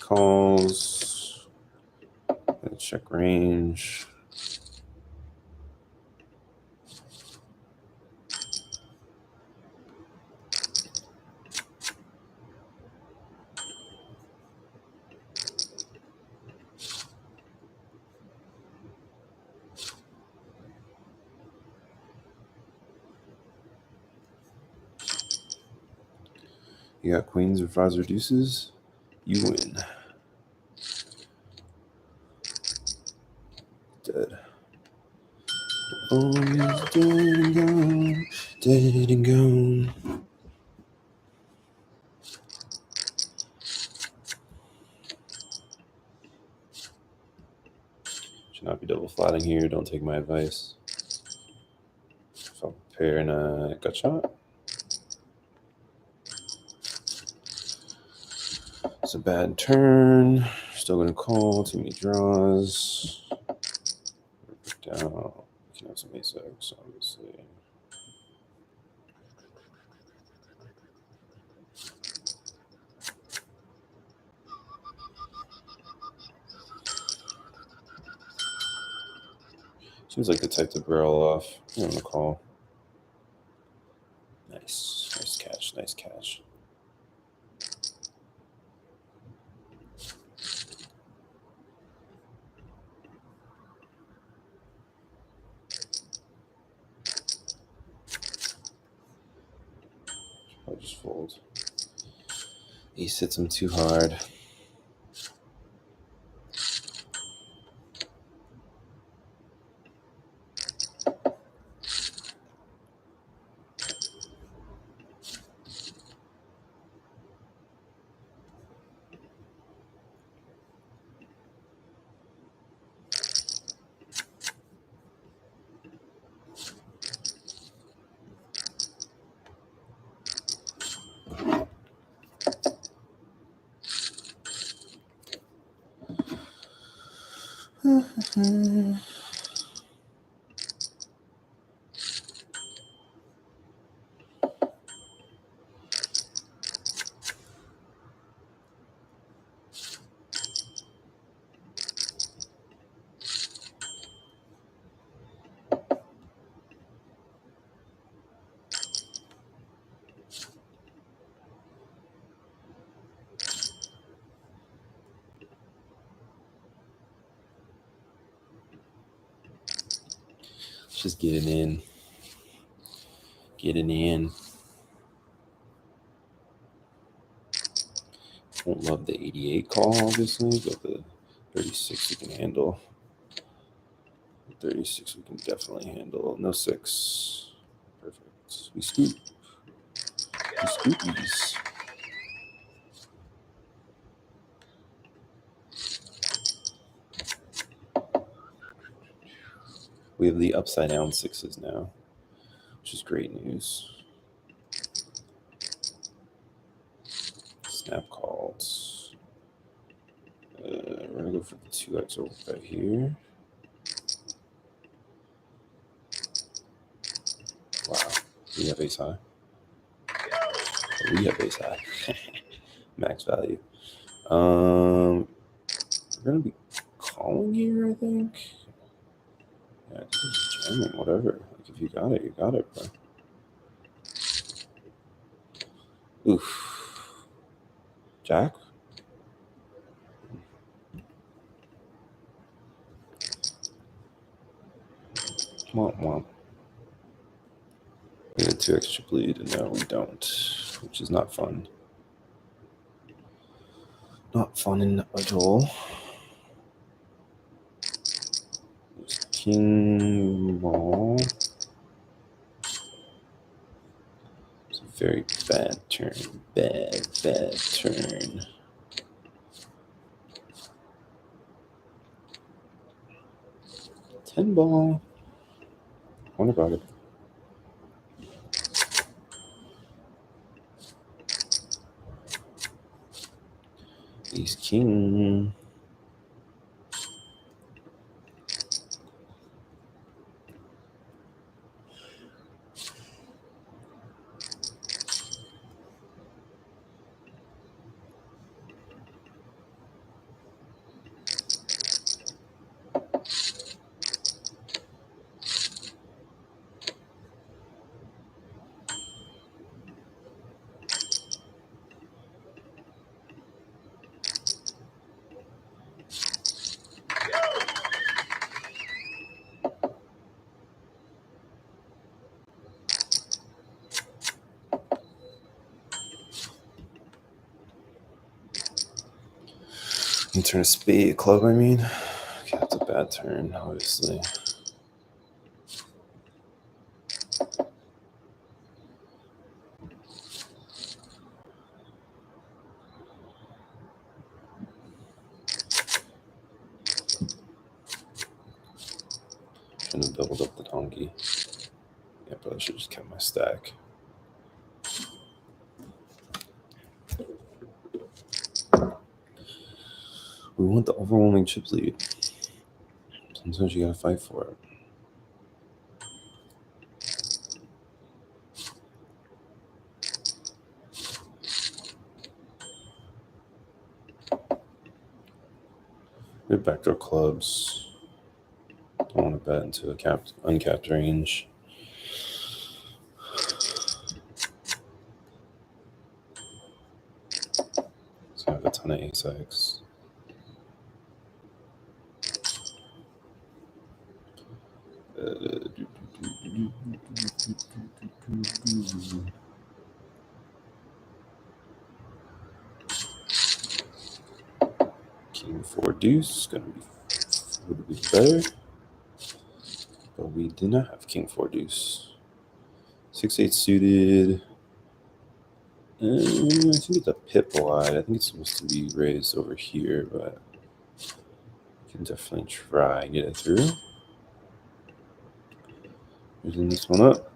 Calls. Check range. You got queens or fives or deuces, you win. Dead. Oh, he's dead and gone, dead and gone. Should not be double flatting here. Don't take my advice. If I'll pair in a gut shot. It's a bad turn. Still gonna call. Too many draws. Down. You can have some ace X, obviously. Seems like the type to barrel off. I'm gonna call. Nice. Nice catch. Nice catch. I'll just fold. Ace hits him too hard. Just getting in. Getting in. Won't love the 88 call, obviously, but the 36 we can handle. 36 we can definitely handle. No 6. Perfect. We scoop. We scoopies. We have the upside down 6s now, which is great news. Snap calls. We're going to go for the 2x over right here. Wow. We have ace high. We have ace high. Max value. We're going to be calling here, I think. Yeah, I think it's jamming, whatever. Like, if you got it, bro. Oof. Jack? Womp womp. We had 2 extra bleed, and no, we don't, which is not fun. Not fun at all. There's king ball. It's a very bad turn. Bad turn. Ten ball. What about it? Ace king. You turn a spade club, I mean. Okay, that's a bad turn, obviously. Shouldn't have doubled up the donkey. Yeah, but I should have just kept my stack. We want the overwhelming chip lead. Sometimes you gotta fight for it. We have backdoor clubs. Don't want to bet into a uncapped range. So I have a ton of ace X. King 4 deuce would be better, but we do not have king 4 deuce. 6-8 suited. I think it's a pip wide. I think it's supposed to be raised over here, but we can definitely try and get it through. Using this one up.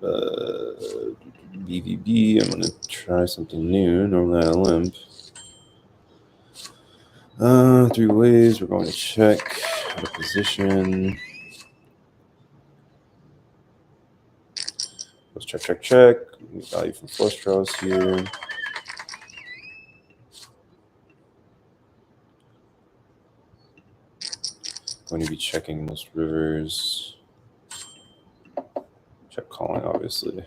BVB, I'm going to try something new. Normally I limp. Three ways. We're going to check out of position. Let's check. Value from flush draws here. Going to be checking most rivers. Check calling, obviously.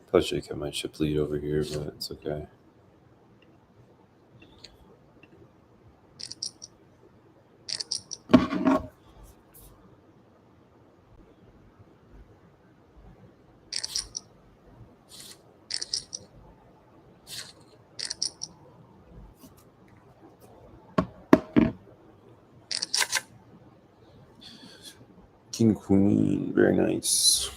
Probably should have kept my chip lead over here, but it's okay. King, queen, very nice.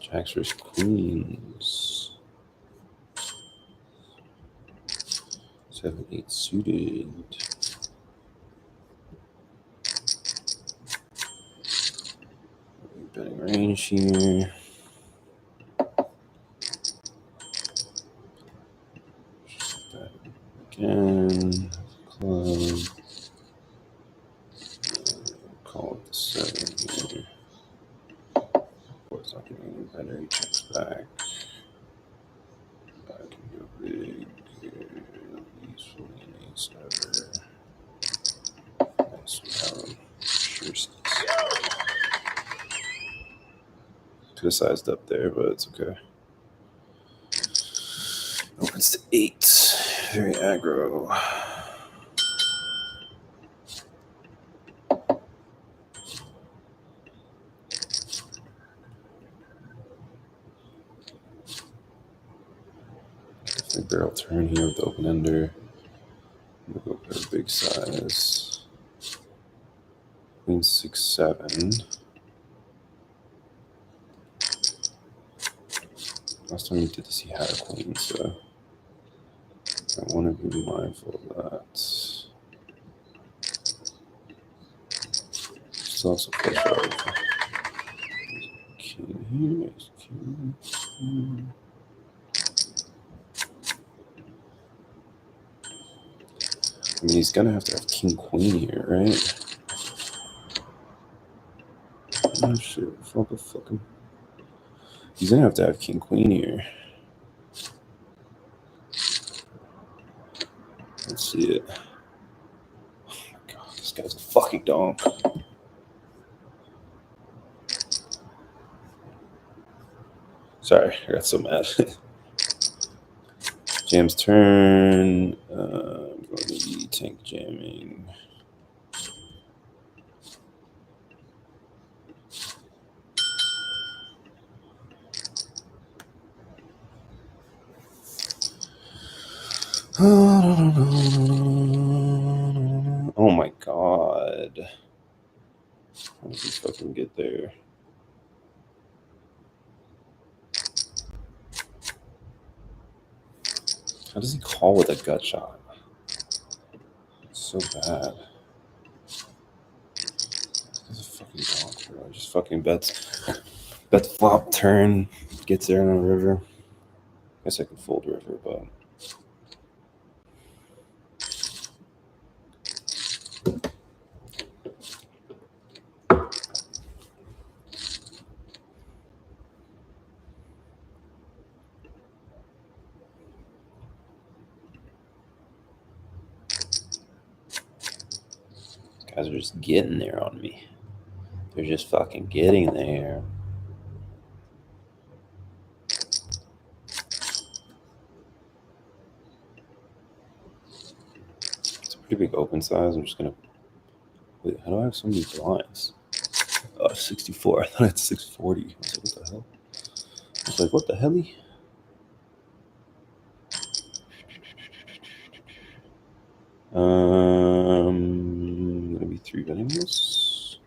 Jacks versus queens. 7, 8 suited. Betting range here. Again, club. Call it the 7 here. Boy's not getting any better. He checks back. I can go big. He's fully an ace ever. Nice. We have him. Sure. Could have sized up there, but it's okay. Opens to 8. Very aggro. Definitely barrel turn here with the open ender. I'm gonna go for a big size. Queen 6, 7. Last time we did this, he had a queen, so I want to be mindful of that. Still also push out. King here, king. I mean, he's gonna have to have king queen here, right? Oh shit! Fuck him. He's gonna have to have king queen here. Let's see it. Oh my god, this guy's a fucking donk. Sorry, I got so mad. Jam's turn. I'm going to be tank jamming. Oh my god. How does he fucking get there? How does he call with a gut shot? It's so bad. He's a fucking dog, bro. Just fucking bets. Bet flop turn. Gets there on a river. I guess I could fold river, but. Guy's Guys are just getting there on me. They're just fucking getting there. It's a pretty big open size. I'm just gonna wait. How do I have so many blinds? 64. I thought it's 640. I was like, what the hell? I was like, what the hell? Gonna be 3-betting this.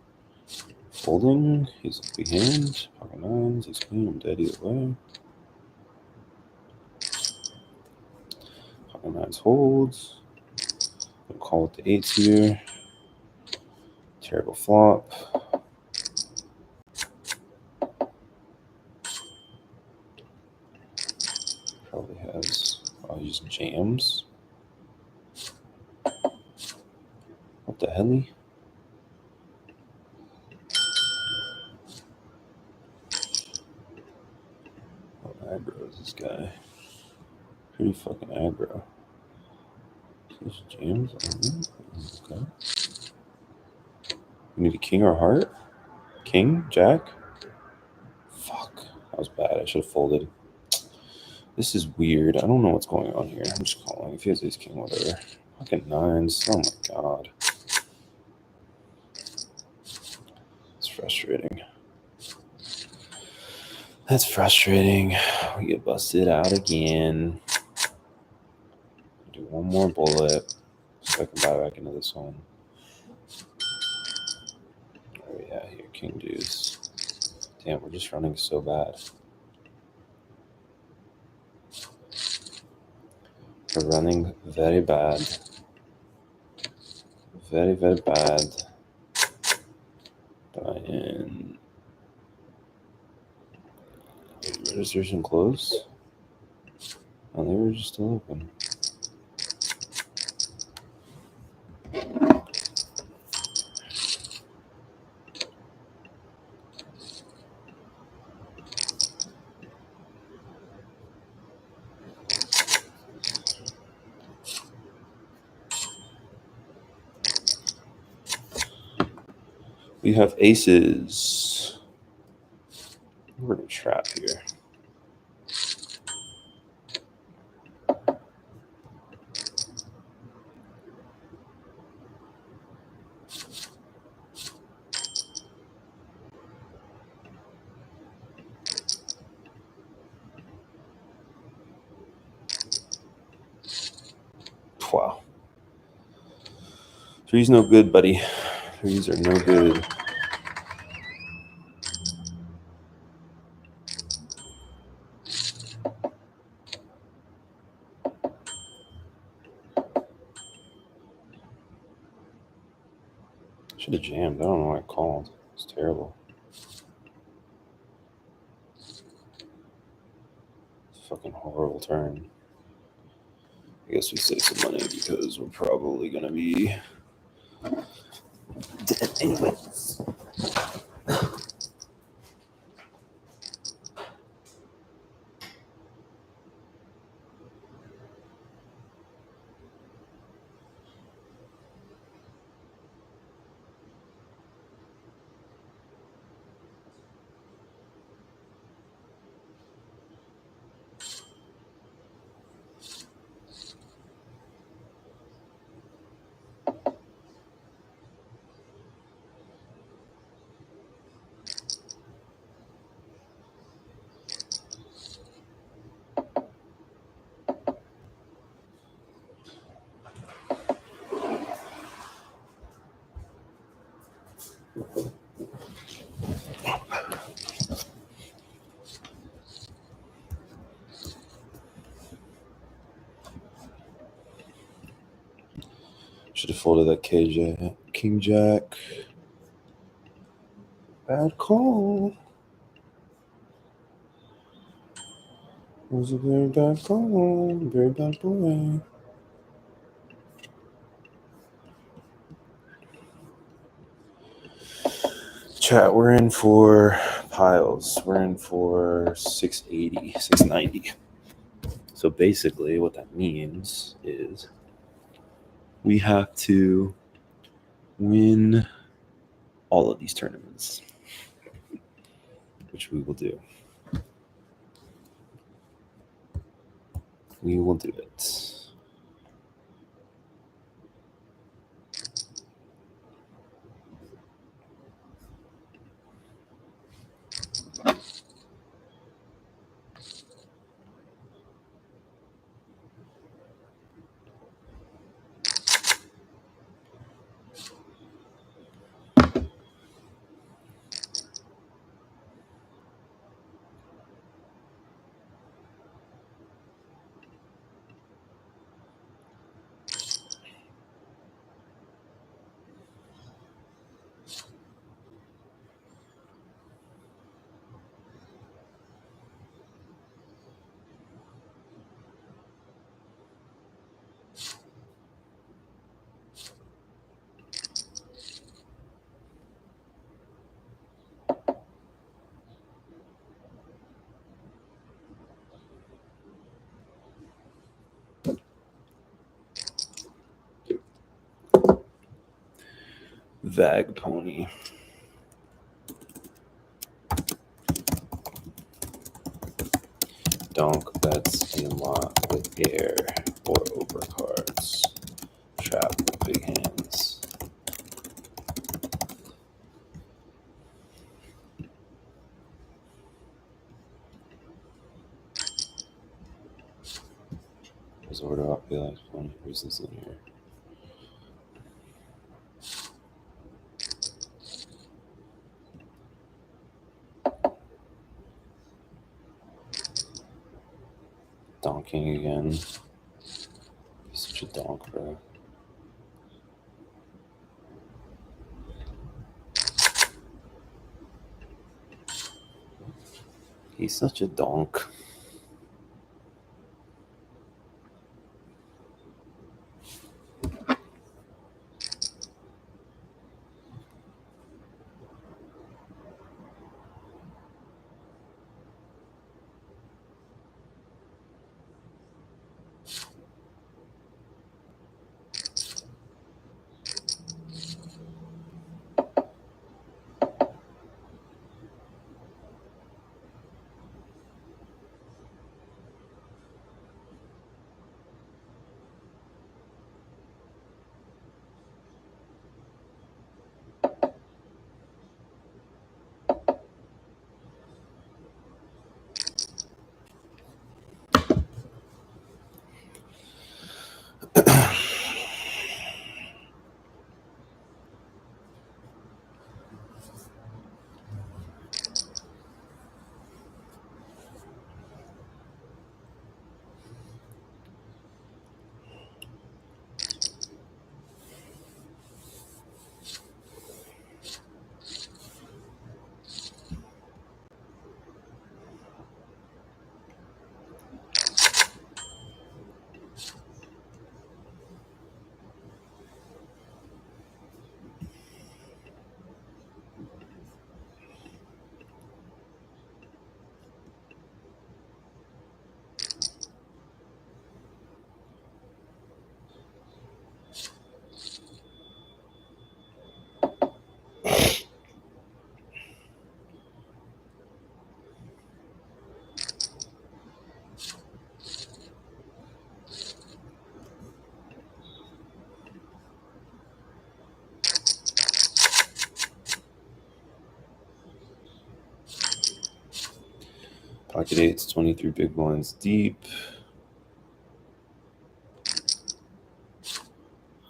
Folding. He's a big hand. Pocket nines. Ace queen. I'm dead either way. Pocket nines holds. Gonna call with the eights here. Terrible flop. Probably has. I'll use jams. What the hell? What aggro is this guy? Pretty fucking aggro. Is this jams? Okay. We need a king or a heart? King? Jack? Fuck. That was bad. I should have folded. This is weird. I don't know what's going on here. I'm just calling. If he has ace king, whatever. Fucking nines. Oh my god. It's frustrating. That's frustrating. We get busted out again. Do one more bullet so I can buy back into this one. Oh yeah, here, king deuce. Damn, we're just running so bad. We're running very bad. Very, very bad. Buy-in. Registration closed? Oh, they were just still open. We have aces. We're in a trap here. Wow. Three's no good, buddy. Threes are no good. Should have jammed. I don't know why I called. It's terrible. It's a fucking horrible turn. I guess we save some money because we're probably going to be dead anyways. Should have folded that KJ. King Jack. Bad call. It was a very bad call. Very bad boy. Chat, we're in for piles. We're in for 680, 690. So basically what that means is we have to win all of these tournaments, which we will do. We will do it. Vag pony. Donk bets a lot with air or overcards. Trap with big hands. Resort off realize pony reasons in here. Donking again. He's such a donk, bro. He's such a donk. Pocket eights, 23 big blinds deep.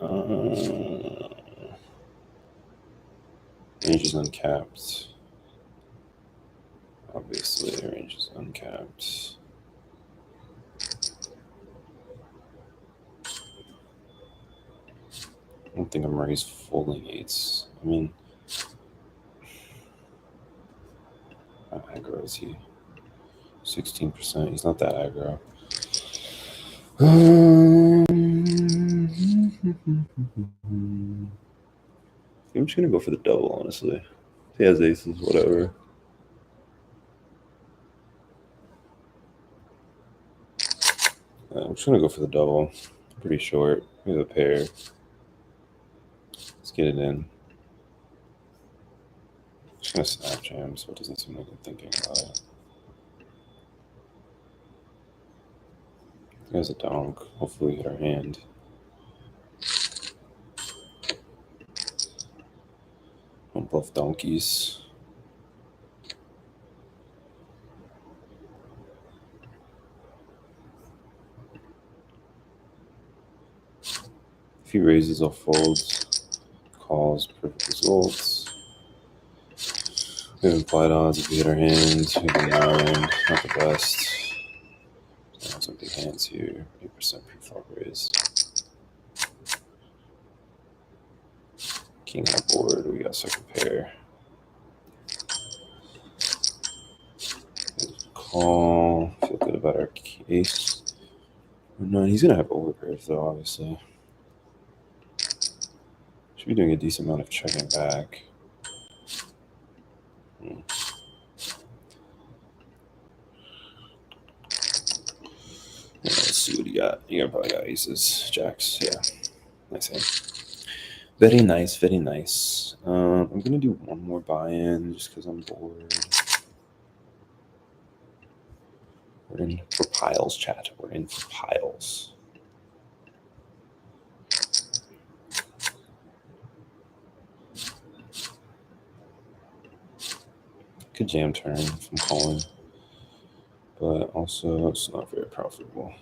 Range is uncapped. Obviously, range is uncapped. I don't think I'm raised folding eights. I mean, how aggro is he? 16%. He's not that aggro. I'm just gonna go for the double, honestly. If he has aces, whatever. I'm just gonna go for the double. Pretty short. We have a pair. Let's get it in. Just gonna snap jam, so it doesn't seem like I'm thinking about it. There's a donk. Hopefully we hit our hand. Don't bluff donkeys. If he raises or folds, calls, perfect results. We have implied odds if we hit our hands. We have a 9, not the best. Some big hands here. 8% pre-flop raise. King on the board. We got second pair. Call. Feel good about our case. No, he's gonna have overpairs though, obviously. Should be doing a decent amount of checking back. Yeah, let's see what he got. You probably got aces, jacks. Yeah, nice hand. Very nice, very nice. I'm gonna do one more buy-in just because I'm bored. We're in for piles, chat. We're in for piles. Good jam turn from calling, but also it's not very profitable.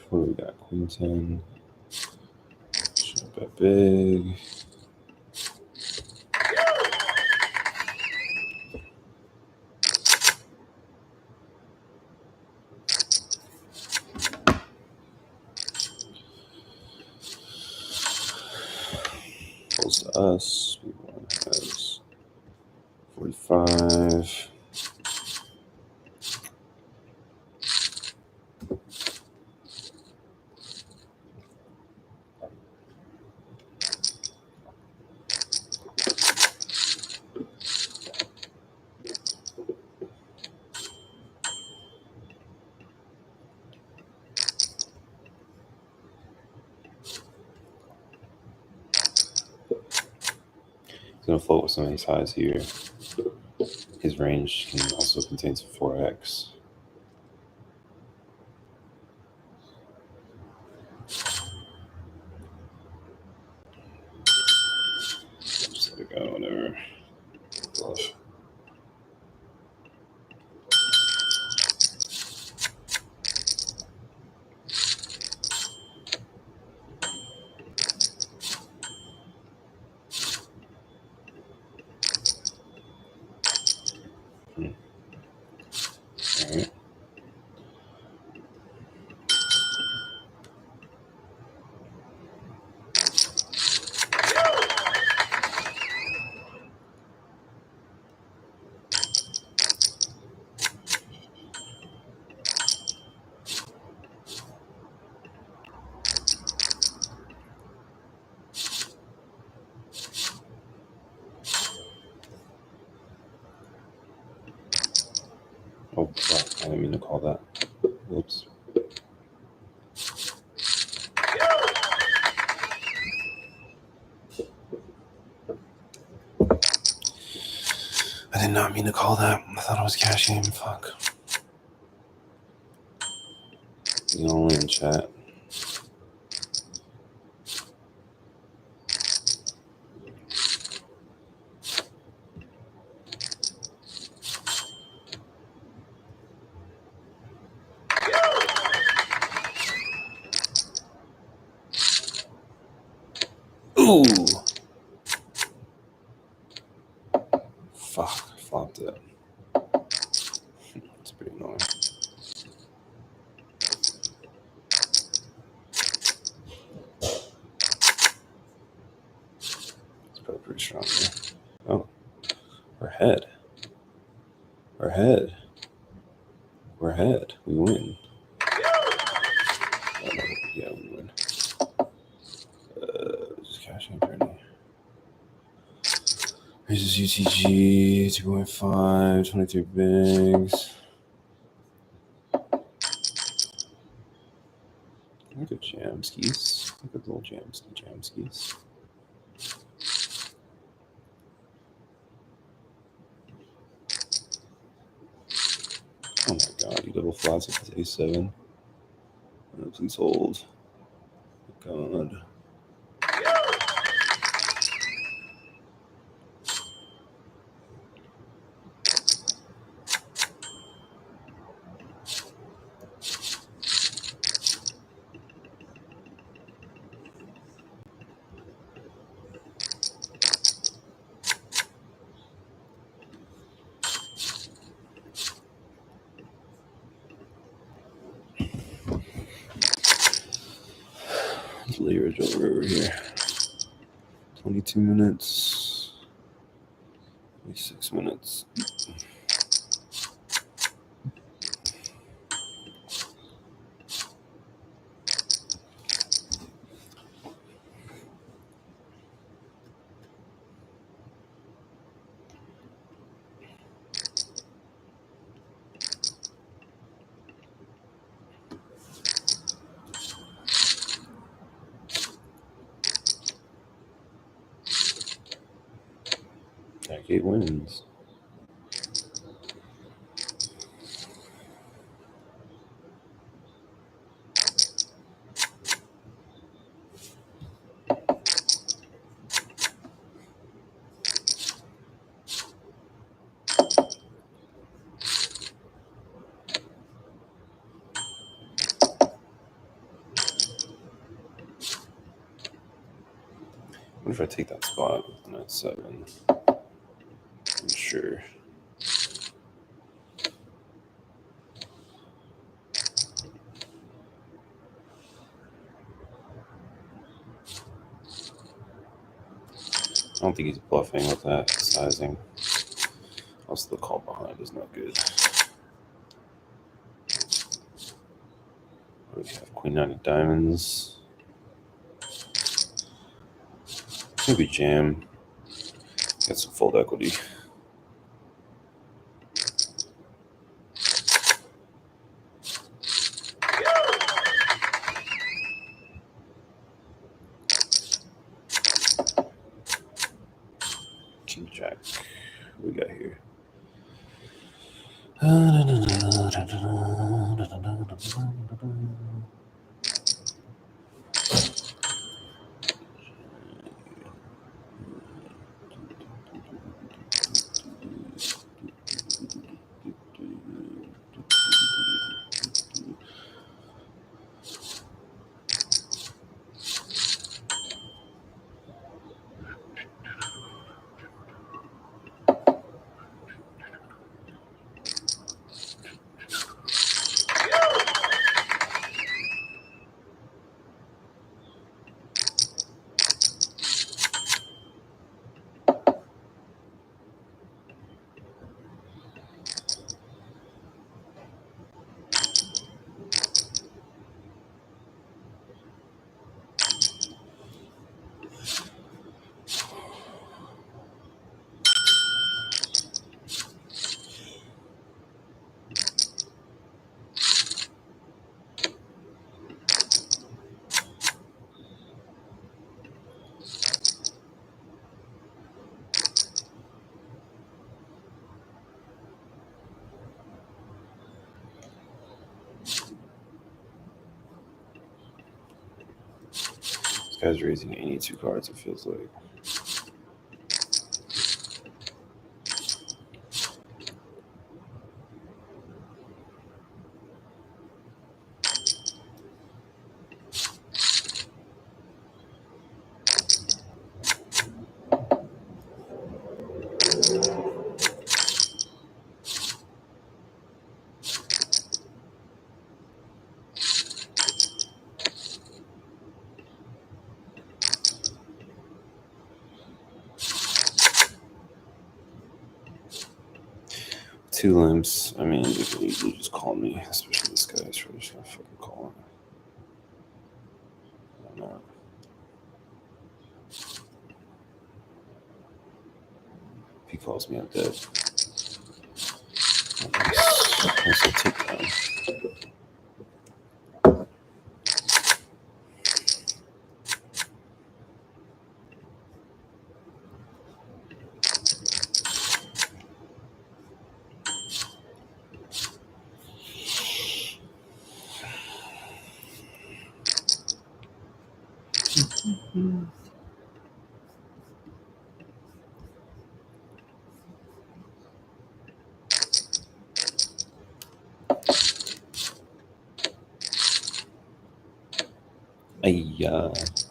What do we got? Queen 10. Should bet big. Close to us. One has 45. Gonna float with some of these highs here. His range can also contain some 4x. Just let it go, whatever. Bluff. All right. Oh, fuck. I didn't mean to call that. Whoops. I did not mean to call that. I thought it was cash game. Fuck. You only in chat. Ooh. Fuck. I flopped it. It's pretty annoying. It's probably pretty strong here. Oh. We're ahead. We're ahead. We're ahead. We win. Yeah, we win. Just cash in pretty. Raises UTG 2.5, 23 bigs. skis. Look at the little jam skis. Oh my god, he double flats with his A7. Please hold. God. Layer over here. 22 minutes. 26 minutes. Jack 8 wins. What if I take that spot with Knight 7? I'm sure. I don't think he's bluffing with that sizing. Also, the call behind is not good. What do we have? Queen 9 of diamonds. Maybe jam. Get some fold equity. King Jack. What we got here? This guy's raising 82 cards, it feels like. Two limps. I mean, you can easily just call me, especially this guy. He's really just gonna fucking call him. I don't know. If he calls me, I'm dead. Nice takedown.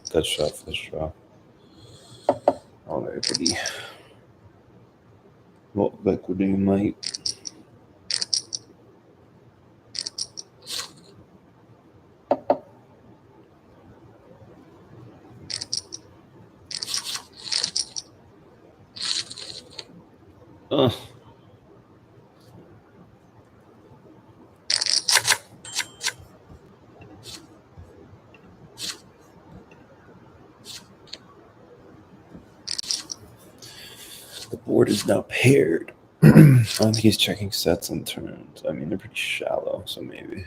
Gut shot, flush draw. All equity. Well, equity might. The board is now paired. I don't think he's checking sets and turns. I mean, they're pretty shallow, so maybe.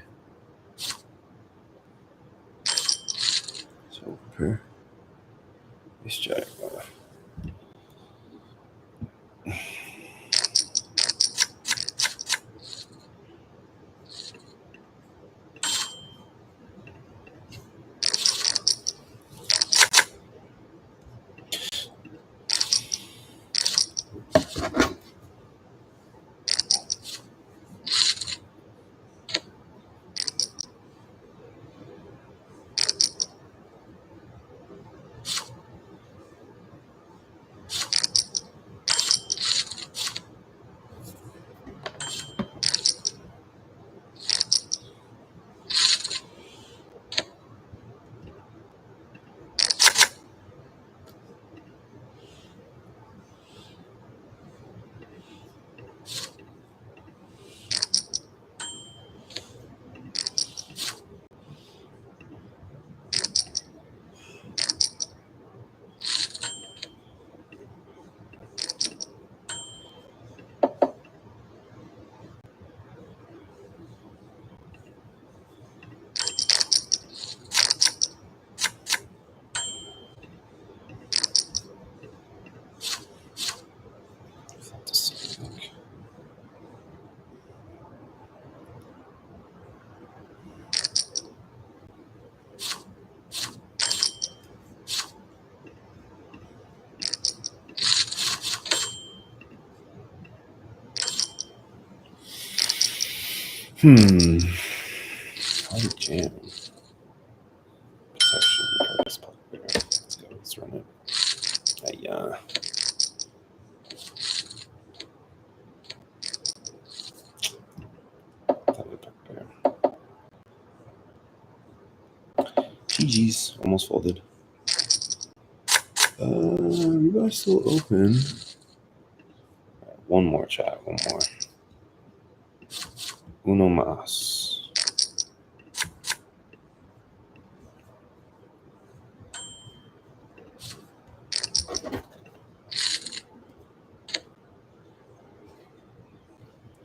So pair. He's check. How to jam? Protection. Let's go. Let's run it. GG's. Almost folded. You guys still open? One more, chat. One more. Uno más.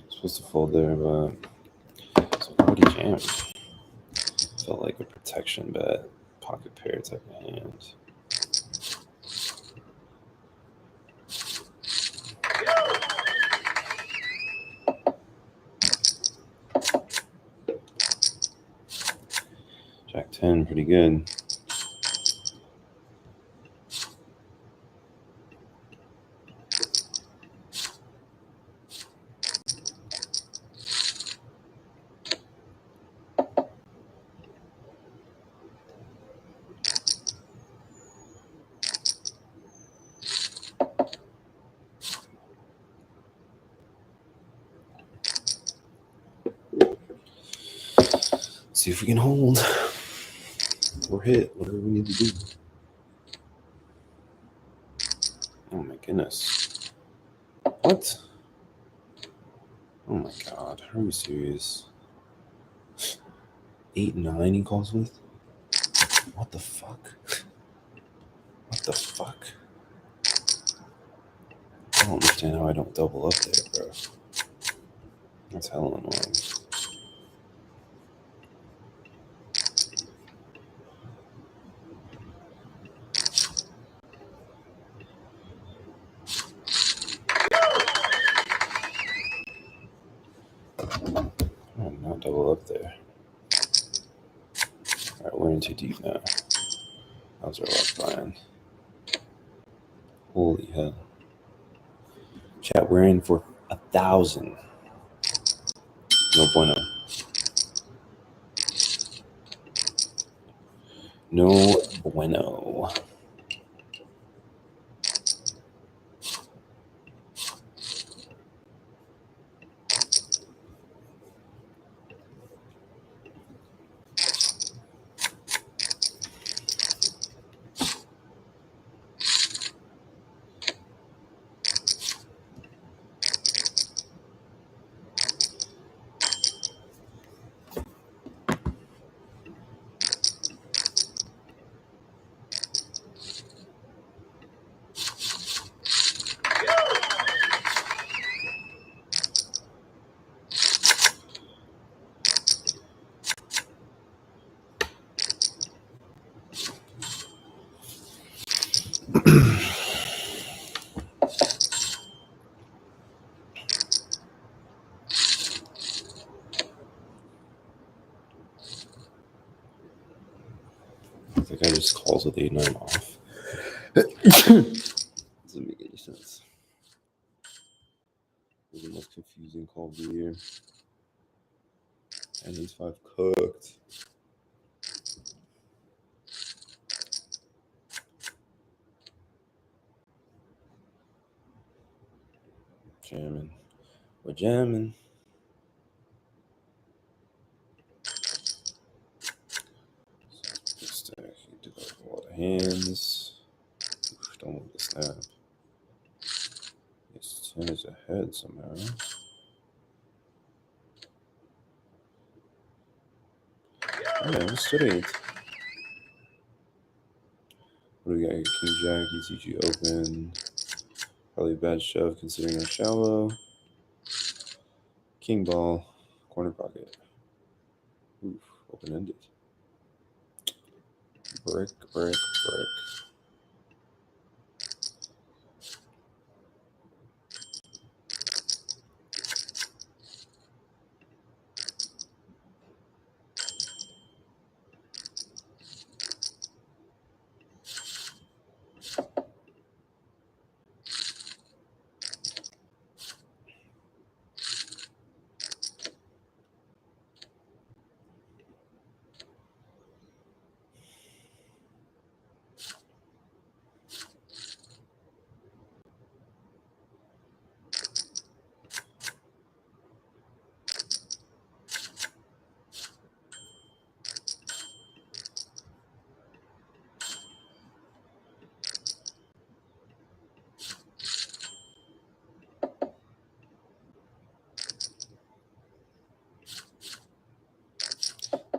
Supposed to fold there, but it's already jammed. Felt like a protection bet, pocket pair type of hand. Jack 10, pretty good. See if we can hold or hit, whatever we need to do. Oh my goodness. What? Oh my god. Are you serious? 8-9 he calls with? What the fuck? What the fuck? I don't understand how I don't double up there, bro. That's hella annoying. I'm not double up there. Alright, we're in too deep now. How's our luck, Brian? Holy hell. Chat, we're in for 1,000. No bueno. No bueno. I think I just calls with 8-9 off. Doesn't make any sense. It was the most confusing call of the year. And Ace 5 cooked. Jamming. We're jamming. Just do like a lot of hands. Oof, don't move the snap. It's 10 is ahead somehow. Oh, yeah, straight. What do we got here? King Jack, ECG open. Probably a bad shove considering how shallow. King ball, corner pocket. Oof, open ended. Brick.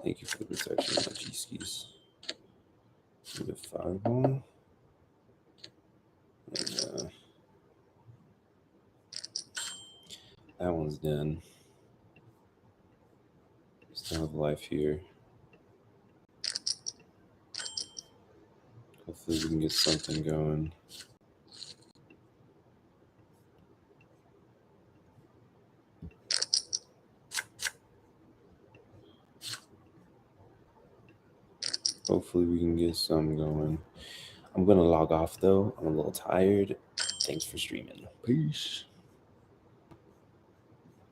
Thank you for the protection of my G-skis. Need a 5-ball. And that one's done. Still have life here. Hopefully we can get something going. Hopefully we can get some going. I'm going to log off though. I'm a little tired. Thanks for streaming. Peace.